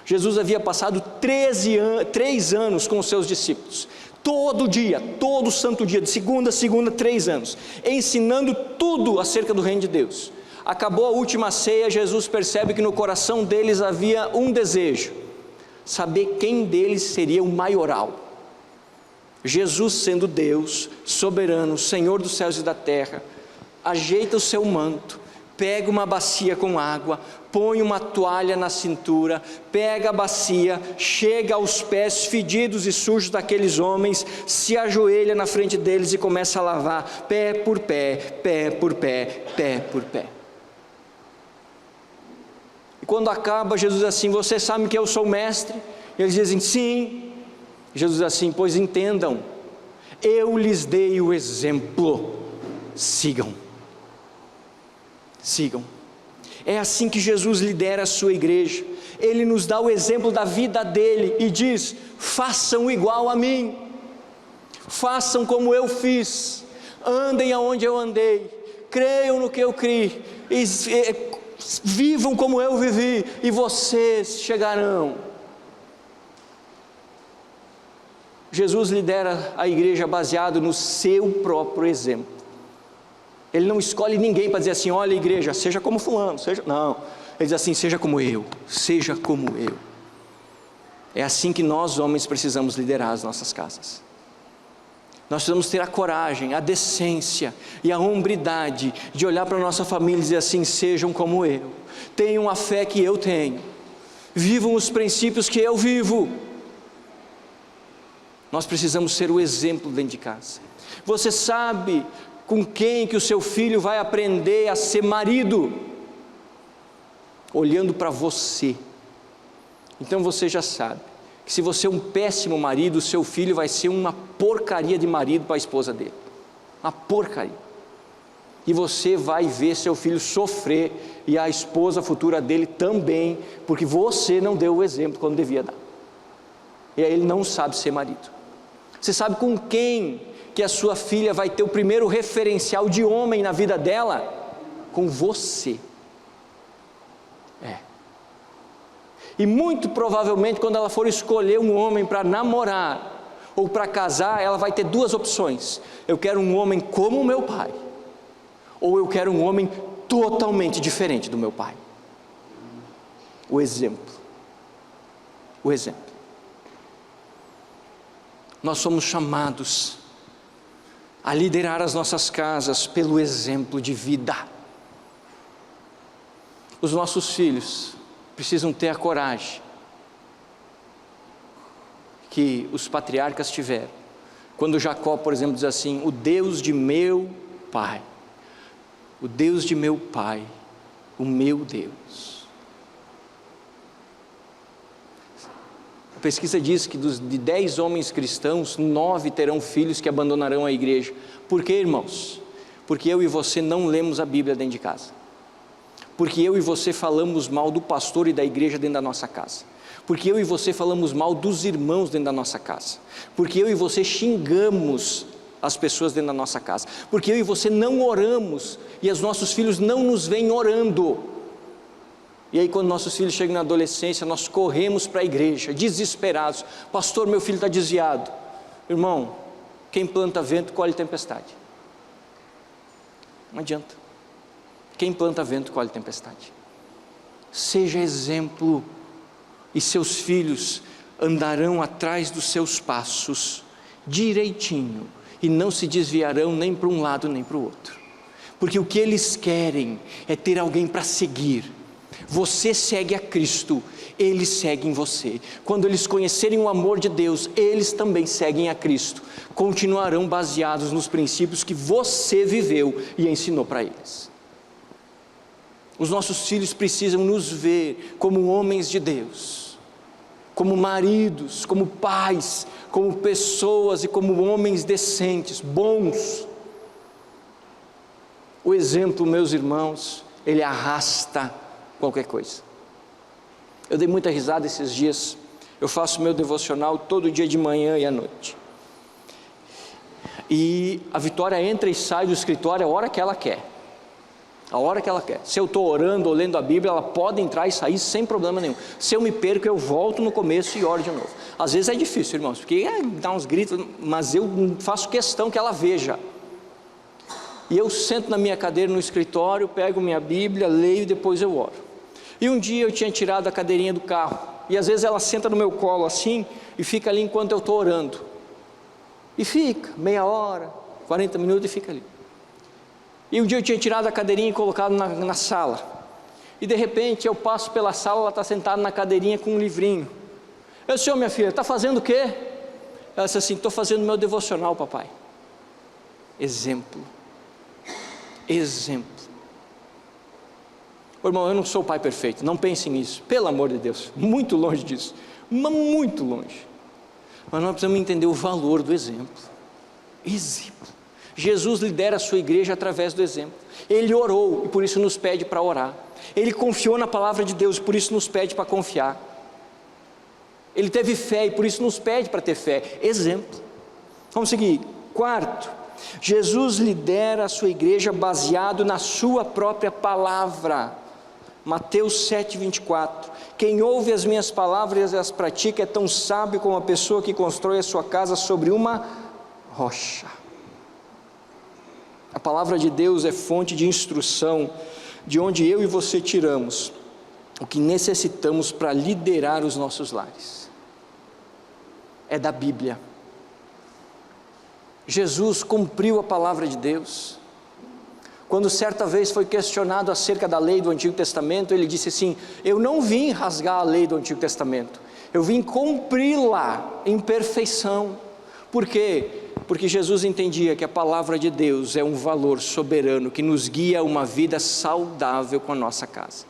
Jesus havia passado 3 anos com os seus discípulos, todo dia, todo santo dia, de segunda a segunda, 3 anos, ensinando tudo acerca do reino de Deus. Acabou a última ceia, Jesus percebe que no coração deles havia um desejo: saber quem deles seria o maioral. Jesus, sendo Deus, soberano, Senhor dos céus e da terra, ajeita o seu manto, pega uma bacia com água, põe uma toalha na cintura, pega a bacia, chega aos pés fedidos e sujos daqueles homens, se ajoelha na frente deles e começa a lavar, pé por pé, pé por pé, pé por pé. E quando acaba, Jesus diz assim: vocês sabem que eu sou o mestre? E eles dizem: sim. Jesus diz assim: pois entendam, eu lhes dei o exemplo, sigam. Sigam. É assim que Jesus lidera a sua igreja. Ele nos dá o exemplo da vida dele e diz: façam igual a mim, façam como eu fiz, andem aonde eu andei, creiam no que eu criei, vivam como eu vivi, e vocês chegarão. Jesus lidera a igreja baseado no seu próprio exemplo. Ele não escolhe ninguém para dizer assim: olha, igreja, seja como fulano, seja... Não, ele diz assim: seja como eu, seja como eu. É assim que nós, homens, precisamos liderar as nossas casas. Nós precisamos ter a coragem, a decência e a hombridade de olhar para a nossa família e dizer assim: sejam como eu, tenham a fé que eu tenho, vivam os princípios que eu vivo. Nós precisamos ser o exemplo dentro de casa. Você sabe com quem que o seu filho vai aprender a ser marido? Olhando para você. Então você já sabe que se você é um péssimo marido, o seu filho vai ser uma porcaria de marido para a esposa dele. Uma porcaria. E você vai ver seu filho sofrer, e a esposa futura dele também, porque você não deu o exemplo quando devia dar. E aí ele não sabe ser marido. Você sabe com quem que a sua filha vai ter o primeiro referencial de homem na vida dela? Com você. E muito provavelmente quando ela for escolher um homem para namorar ou para casar, ela vai ter duas opções: eu quero um homem como o meu pai, ou eu quero um homem totalmente diferente do meu pai. O exemplo. O exemplo. Nós somos chamados a liderar as nossas casas pelo exemplo de vida. Os nossos filhos precisam ter a coragem que os patriarcas tiveram, quando Jacó, por exemplo, diz assim: o Deus de meu pai, o Deus de meu pai, o meu Deus. A pesquisa diz que de 10 homens cristãos, 9 terão filhos que abandonarão a igreja. Por quê, irmãos? Porque eu e você não lemos a Bíblia dentro de casa. Porque eu e você falamos mal do pastor e da igreja dentro da nossa casa. Porque eu e você falamos mal dos irmãos dentro da nossa casa. Porque eu e você xingamos as pessoas dentro da nossa casa. Porque eu e você não oramos e os nossos filhos não nos veem orando. E aí quando nossos filhos chegam na adolescência, nós corremos para a igreja, desesperados: pastor, meu filho está desviado. Irmão, quem planta vento, colhe tempestade. Não adianta. Quem planta vento, colhe tempestade. Seja exemplo, e seus filhos andarão atrás dos seus passos, direitinho, e não se desviarão nem para um lado nem para o outro. Porque o que eles querem é ter alguém para seguir. Você segue a Cristo, eles seguem você. Quando eles conhecerem o amor de Deus, eles também seguem a Cristo. Continuarão baseados nos princípios que você viveu e ensinou para eles. Os nossos filhos precisam nos ver como homens de Deus, como maridos, como pais, como pessoas e como homens decentes, bons. O exemplo, meus irmãos, ele arrasta qualquer coisa. Eu dei muita risada esses dias. Eu faço meu devocional todo dia de manhã e à noite. E a Vitória entra e sai do escritório a hora que ela quer. A hora que ela quer. Se eu estou orando ou lendo a Bíblia, ela pode entrar e sair sem problema nenhum. Se eu me perco, eu volto no começo e oro de novo. Às vezes é difícil, irmãos, porque dá uns gritos, mas eu faço questão que ela veja. E eu sento na minha cadeira no escritório, pego minha Bíblia, leio e depois eu oro. E um dia eu tinha tirado a cadeirinha do carro, e às vezes ela senta no meu colo assim, e fica ali enquanto eu estou orando. E fica, meia hora, 40 minutos e fica ali. E um dia eu tinha tirado a cadeirinha e colocado na sala. E de repente eu passo pela sala, ela está sentada na cadeirinha com um livrinho. Eu disse: minha filha, está fazendo o quê? Ela disse assim: estou fazendo meu devocional, papai. Exemplo. Exemplo. Irmão, eu não sou o pai perfeito, não pense nisso, pelo amor de Deus, muito longe disso, mas muito longe. Mas nós precisamos entender o valor do exemplo. Exemplo. Jesus lidera a sua igreja através do exemplo. Ele orou e por isso nos pede para orar. Ele confiou na palavra de Deus e por isso nos pede para confiar. Ele teve fé e por isso nos pede para ter fé. Exemplo. Vamos seguir. Quarto, Jesus lidera a sua igreja baseado na sua própria palavra. Mateus 7:24, quem ouve as minhas palavras e as pratica é tão sábio como a pessoa que constrói a sua casa sobre uma rocha. A palavra de Deus é fonte de instrução, de onde eu e você tiramos o que necessitamos para liderar os nossos lares. É da Bíblia. Jesus cumpriu a palavra de Deus. Quando certa vez foi questionado acerca da lei do Antigo Testamento, ele disse assim: eu não vim rasgar a lei do Antigo Testamento, eu vim cumpri-la em perfeição. Por quê? Porque Jesus entendia que a palavra de Deus é um valor soberano que nos guia a uma vida saudável com a nossa casa.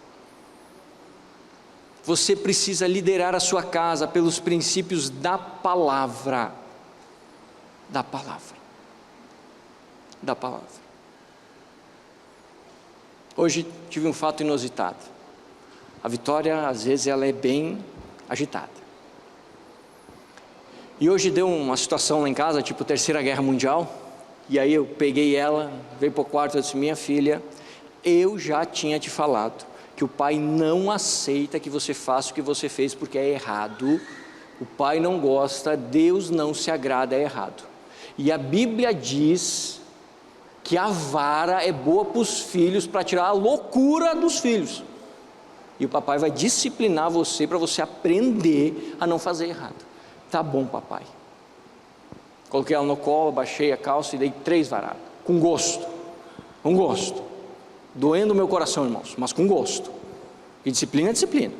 Você precisa liderar a sua casa pelos princípios da palavra. Da palavra. Da palavra. Hoje tive um fato inusitado. A Vitória, às vezes, ela é bem agitada. E hoje deu uma situação lá em casa, tipo Terceira Guerra Mundial. E aí eu peguei ela, veio para o quarto e disse: minha filha, eu já tinha te falado que o pai não aceita que você faça o que você fez porque é errado. O pai não gosta, Deus não se agrada, é errado. E a Bíblia diz que a vara é boa para os filhos, para tirar a loucura dos filhos. E o papai vai disciplinar você, para você aprender a não fazer errado. Tá bom, papai. Coloquei ela no colo, baixei a calça e dei 3 varadas, com gosto, com gosto, doendo o meu coração, irmãos, mas com gosto. E disciplina é disciplina.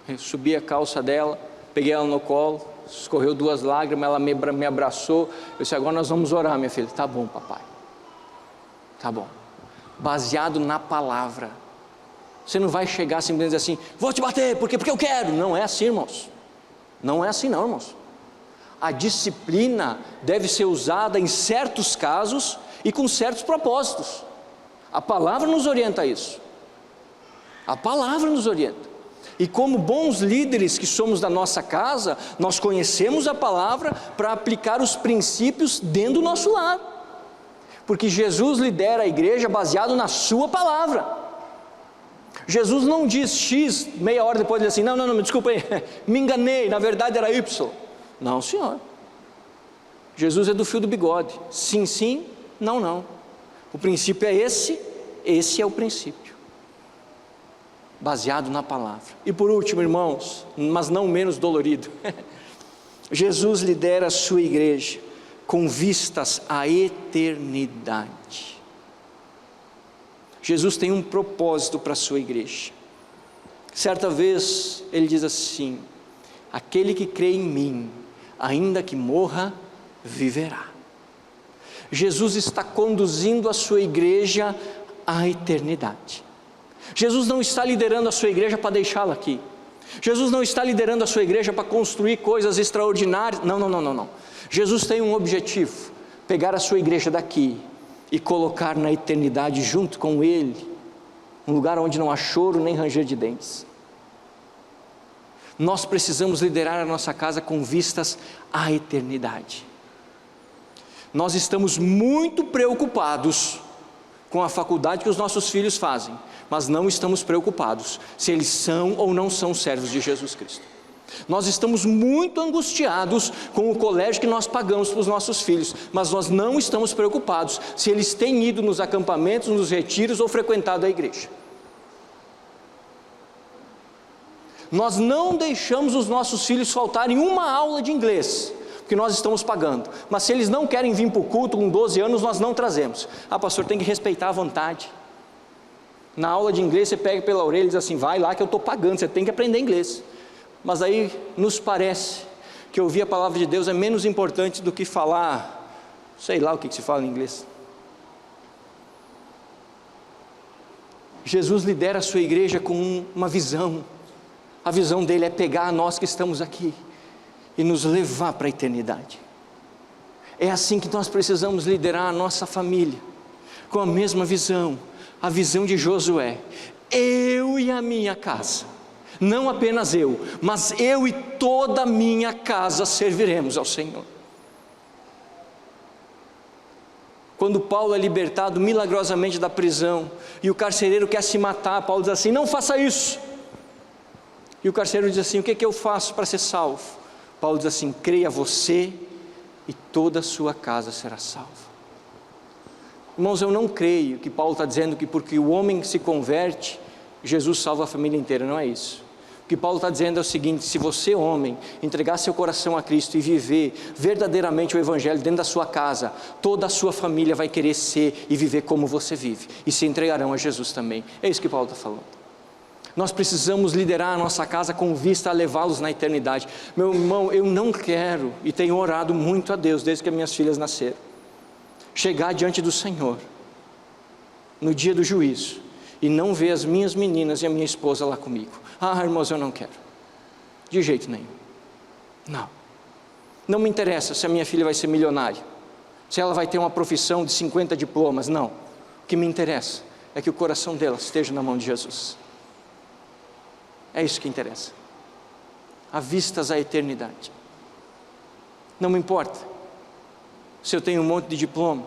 Eu subi a calça dela, peguei ela no colo, escorreu 2 lágrimas, ela me abraçou. Eu disse: agora nós vamos orar, minha filha. Tá bom, papai, tá bom. Baseado na palavra. Você não vai chegar simplesmente assim: vou te bater, porque eu quero. Não é assim, irmãos. Não é assim não, irmãos. A disciplina deve ser usada em certos casos e com certos propósitos. A palavra nos orienta a isso. A palavra nos orienta. E como bons líderes que somos da nossa casa, nós conhecemos a palavra para aplicar os princípios dentro do nosso lar. Porque Jesus lidera a igreja baseado na sua palavra. Jesus não diz X, meia hora depois ele diz assim: não, me desculpa aí, me enganei, na verdade era Y. Não, senhor. Jesus é do fio do bigode. Sim, sim, não, não. O princípio é esse é o princípio. Baseado na palavra. E por último, irmãos, mas não menos dolorido, Jesus lidera a sua igreja com vistas à eternidade. Jesus tem um propósito para a sua igreja. Certa vez ele diz assim: aquele que crê em mim, ainda que morra, viverá. Jesus está conduzindo a sua igreja à eternidade. Jesus não está liderando a sua igreja para deixá-la aqui. Jesus não está liderando a sua igreja para construir coisas extraordinárias. Não. Jesus tem um objetivo: pegar a sua igreja daqui e colocar na eternidade junto com Ele, um lugar onde não há choro nem ranger de dentes. Nós precisamos liderar a nossa casa com vistas à eternidade. Nós estamos muito preocupados com a faculdade que os nossos filhos fazem, mas não estamos preocupados se eles são ou não são servos de Jesus Cristo. Nós estamos muito angustiados com o colégio que nós pagamos para os nossos filhos, mas nós não estamos preocupados se eles têm ido nos acampamentos, nos retiros ou frequentado a igreja. Nós não deixamos os nossos filhos faltarem uma aula de inglês, porque nós estamos pagando, mas se eles não querem vir para o culto com 12 anos, nós não trazemos. Pastor, tem que respeitar a vontade. Na aula de inglês você pega pela orelha e diz assim, vai lá que eu estou pagando, você tem que aprender inglês. Mas aí nos parece que ouvir a palavra de Deus é menos importante do que falar, sei lá o que se fala em inglês. Jesus lidera a sua igreja com uma visão. A visão dele é pegar nós que estamos aqui e nos levar para a eternidade. É assim que nós precisamos liderar a nossa família, com a mesma visão, a visão de Josué. Eu e a minha casa, não apenas eu, mas eu e toda a minha casa serviremos ao Senhor. Quando Paulo é libertado milagrosamente da prisão, e o carcereiro quer se matar, Paulo diz assim, não faça isso. E o carcereiro diz assim, o que eu faço para ser salvo? Paulo diz assim, creia você e toda a sua casa será salva. Irmãos, eu não creio que Paulo está dizendo que porque o homem se converte, Jesus salva a família inteira, não é isso. O que Paulo está dizendo é o seguinte, se você, homem, entregar seu coração a Cristo e viver verdadeiramente o Evangelho dentro da sua casa, toda a sua família vai querer ser e viver como você vive, e se entregarão a Jesus também. É isso que Paulo está falando. Nós precisamos liderar a nossa casa com vista a levá-los na eternidade. Meu irmão, eu não quero, e tenho orado muito a Deus desde que as minhas filhas nasceram, chegar diante do Senhor no dia do juízo e não ver as minhas meninas e a minha esposa lá comigo. Irmãos, eu não quero, de jeito nenhum. Não me interessa se a minha filha vai ser milionária, se ela vai ter uma profissão de 50 diplomas, não. O que me interessa é que o coração dela esteja na mão de Jesus. É isso que interessa, a vistas à eternidade. Não me importa se eu tenho um monte de diploma,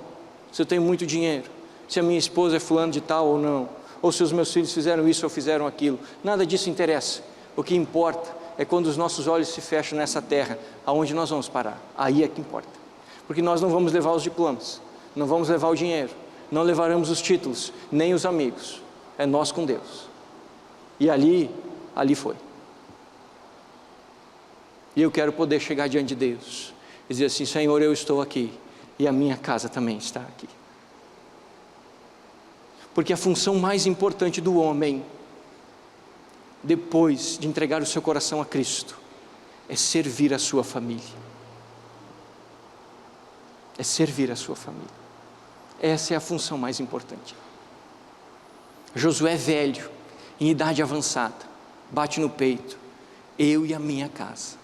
se eu tenho muito dinheiro, se a minha esposa é fulano de tal ou não, ou se os meus filhos fizeram isso ou fizeram aquilo, nada disso interessa. O que importa é quando os nossos olhos se fecham nessa terra, aonde nós vamos parar, aí é que importa, porque nós não vamos levar os diplomas, não vamos levar o dinheiro, não levaremos os títulos, nem os amigos, é nós com Deus, e ali foi. E eu quero poder chegar diante de Deus e dizer assim, Senhor, eu estou aqui e a minha casa também está aqui. Porque a função mais importante do homem, depois de entregar o seu coração a Cristo, é servir a sua família. É servir a sua família. Essa é a função mais importante. Josué é velho, em idade avançada, bate no peito, eu e a minha casa,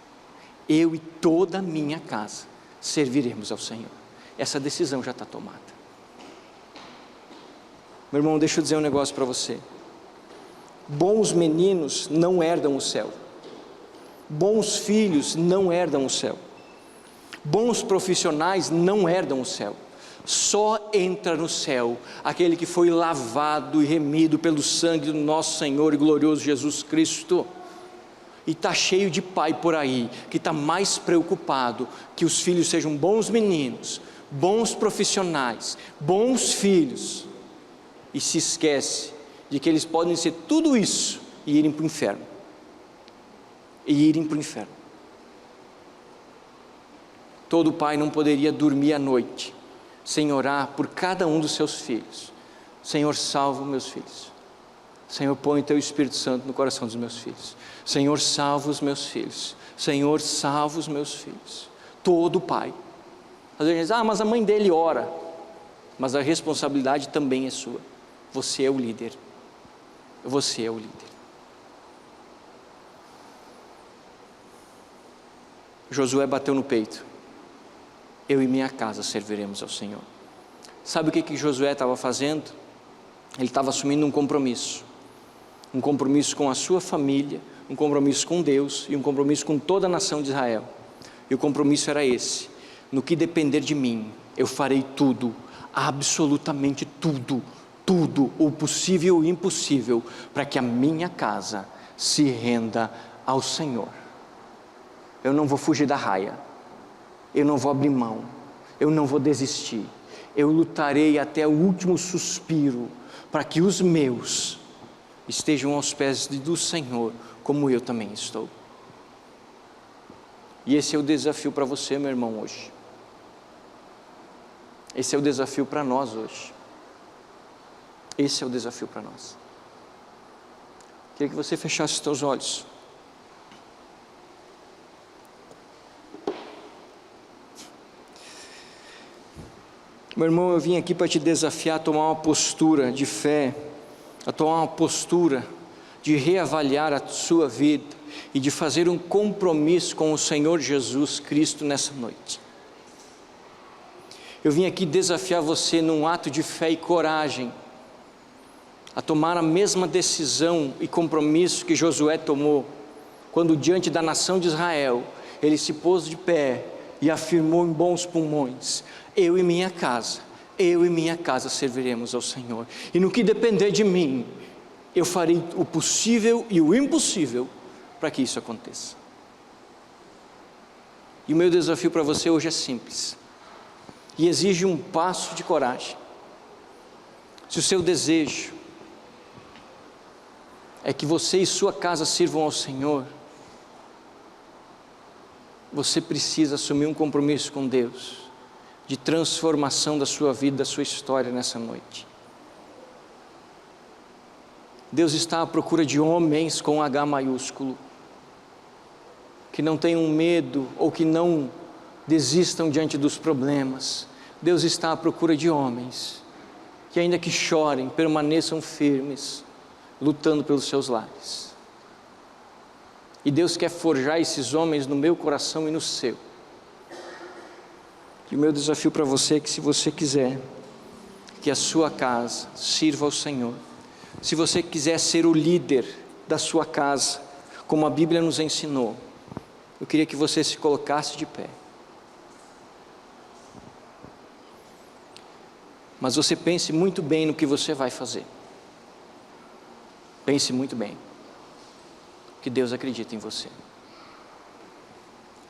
eu e toda a minha casa serviremos ao Senhor. Essa decisão já está tomada. Meu irmão, deixa eu dizer um negócio para você. Bons meninos não herdam o céu, bons filhos não herdam o céu, bons profissionais não herdam o céu. Só entra no céu aquele que foi lavado e remido pelo sangue do nosso Senhor e glorioso Jesus Cristo. E está cheio de pai por aí que está mais preocupado que os filhos sejam bons meninos, bons profissionais, bons filhos, e se esquece de que eles podem ser tudo isso e irem para o inferno. Todo pai não poderia dormir à noite sem orar por cada um dos seus filhos. Senhor, salva os meus filhos. Senhor, põe o teu Espírito Santo no coração dos meus filhos. Senhor, salva os meus filhos. Senhor, salva os meus filhos. Todo pai. Às vezes diz, mas a mãe dele ora. Mas a responsabilidade também é sua. Você é o líder. Você é o líder. Josué bateu no peito. Eu e minha casa serviremos ao Senhor. Sabe o que Josué estava fazendo? Ele estava assumindo um compromisso com a sua família, um compromisso com Deus e um compromisso com toda a nação de Israel. E o compromisso era esse: no que depender de mim, eu farei tudo, absolutamente tudo, o possível e o impossível, para que a minha casa se renda ao Senhor. eu não vou fugir da raia, eu não vou abrir mão, eu não vou desistir, eu lutarei até o último suspiro, para que os meus estejam aos pés do Senhor, como eu também estou. E esse é o desafio para você, meu irmão, hoje. Esse é o desafio para nós hoje. Esse é o desafio para nós. Queria que você fechasse os teus olhos. Meu irmão, eu vim aqui para te desafiar a tomar uma postura de fé, a tomar uma postura de reavaliar a sua vida e de fazer um compromisso com o Senhor Jesus Cristo nessa noite. Eu vim aqui desafiar você num ato de fé e coragem, a tomar a mesma decisão e compromisso que Josué tomou, quando diante da nação de Israel, ele se pôs de pé e afirmou em bons pulmões: eu e minha casa serviremos ao Senhor, e no que depender de mim, eu farei o possível e o impossível para que isso aconteça. E o meu desafio para você hoje é simples, e exige um passo de coragem. Se o seu desejo é que você e sua casa sirvam ao Senhor, você precisa assumir um compromisso com Deus, de transformação da sua vida, da sua história nessa noite. Deus está à procura de homens com H maiúsculo, que não tenham medo ou que não desistam diante dos problemas. Deus está à procura de homens que, ainda que chorem, permaneçam firmes, lutando pelos seus lares. E Deus quer forjar esses homens no meu coração e no seu. E o meu desafio para você é que, se você quiser que a sua casa sirva ao Senhor, se você quiser ser o líder da sua casa, como a Bíblia nos ensinou, eu queria que você se colocasse de pé. Mas você pense muito bem no que você vai fazer. Pense muito bem, que Deus acredita em você.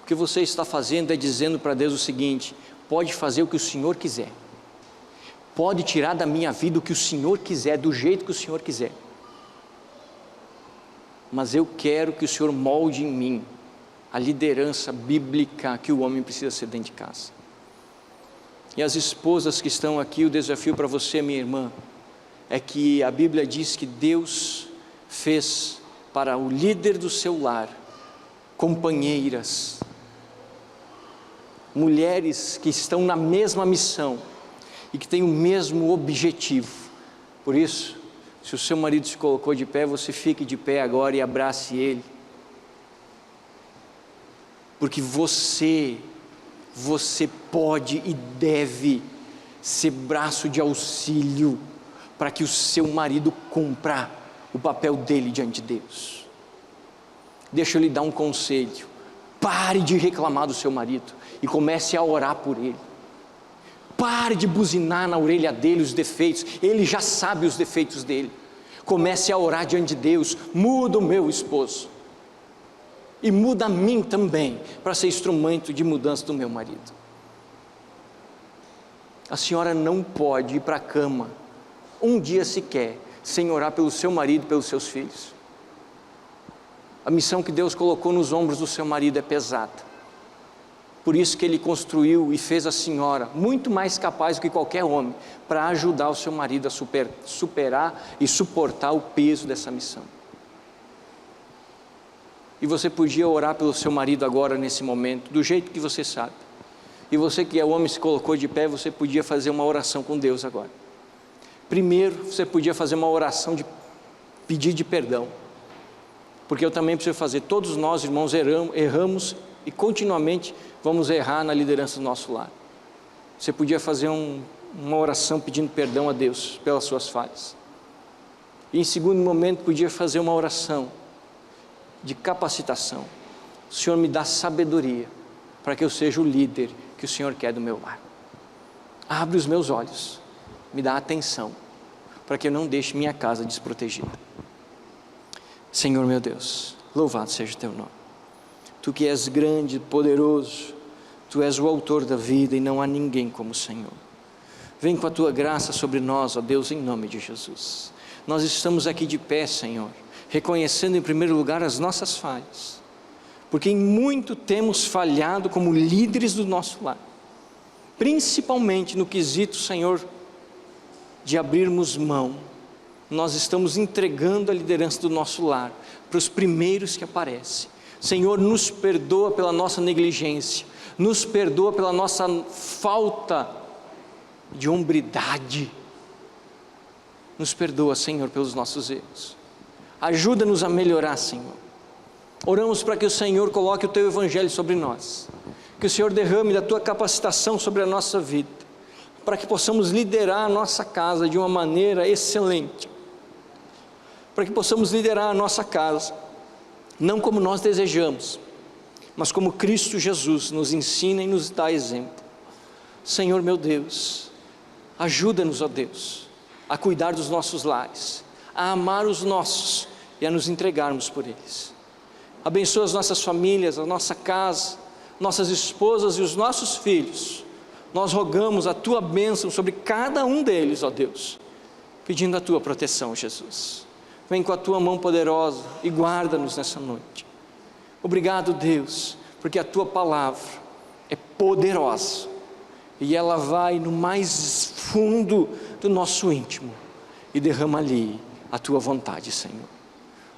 O que você está fazendo é dizendo para Deus o seguinte: pode fazer o que o Senhor quiser, pode tirar da minha vida o que o Senhor quiser, do jeito que o Senhor quiser, mas eu quero que o Senhor molde em mim a liderança bíblica que o homem precisa ser dentro de casa. E as esposas que estão aqui, o desafio para você, minha irmã, é que a Bíblia diz que Deus fez para o líder do seu lar companheiras, mulheres que estão na mesma missão e que têm o mesmo objetivo. Por isso, se o seu marido se colocou de pé, você fique de pé agora e abrace ele, porque você pode e deve ser braço de auxílio para que o seu marido cumpra o papel dele diante de Deus. Deixa eu lhe dar um conselho: pare de reclamar do seu marido e comece a orar por ele. Pare de buzinar na orelha dele os defeitos, ele já sabe os defeitos dele. Comece a orar diante de Deus: muda o meu esposo e muda a mim também, para ser instrumento de mudança do meu marido. A senhora não pode ir para a cama um dia sequer sem orar pelo seu marido e pelos seus filhos. A missão que Deus colocou nos ombros do seu marido é pesada. Por isso que Ele construiu e fez a senhora muito mais capaz do que qualquer homem, para ajudar o seu marido a superar e suportar o peso dessa missão. E você podia orar pelo seu marido agora, nesse momento, do jeito que você sabe. E você que é homem, se colocou de pé, você podia fazer uma oração com Deus agora. Primeiro, você podia fazer uma oração de pedir de perdão, porque eu também preciso fazer. Todos nós, irmãos, erramos e continuamente vamos errar na liderança do nosso lar. Você podia fazer uma oração pedindo perdão a Deus pelas suas falhas. E em segundo momento, podia fazer uma oração de capacitação: Senhor, me dá sabedoria para que eu seja o líder que o Senhor quer do meu lar. Abre os meus olhos, me dá atenção, para que eu não deixe minha casa desprotegida. Senhor meu Deus, louvado seja o teu nome. Tu que és grande, poderoso, Tu és o autor da vida e não há ninguém como o Senhor. Vem com a Tua graça sobre nós, ó Deus, em nome de Jesus. Nós estamos aqui de pé, Senhor, reconhecendo em primeiro lugar as nossas falhas, porque em muito temos falhado como líderes do nosso lar, principalmente no quesito, Senhor, de abrirmos mão. Nós estamos entregando a liderança do nosso lar para os primeiros que aparecem. Senhor, nos perdoa pela nossa negligência, nos perdoa pela nossa falta de hombridade, nos perdoa, Senhor, pelos nossos erros, ajuda-nos a melhorar, Senhor. Oramos para que o Senhor coloque o Teu Evangelho sobre nós, que o Senhor derrame da Tua capacitação sobre a nossa vida, para que possamos liderar a nossa casa de uma maneira excelente, para que possamos liderar a nossa casa, não como nós desejamos, mas como Cristo Jesus nos ensina e nos dá exemplo. Senhor meu Deus, ajuda-nos, ó Deus, a cuidar dos nossos lares, a amar os nossos e a nos entregarmos por eles. Abençoa as nossas famílias, a nossa casa, nossas esposas e os nossos filhos. Nós rogamos a Tua bênção sobre cada um deles, ó Deus, pedindo a Tua proteção, Jesus. Vem com a Tua mão poderosa e guarda-nos nessa noite. Obrigado, Deus, porque a Tua palavra é poderosa e ela vai no mais fundo do nosso íntimo e derrama ali a Tua vontade, Senhor.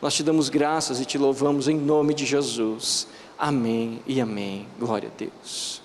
Nós Te damos graças e Te louvamos em nome de Jesus. Amém e amém. Glória a Deus.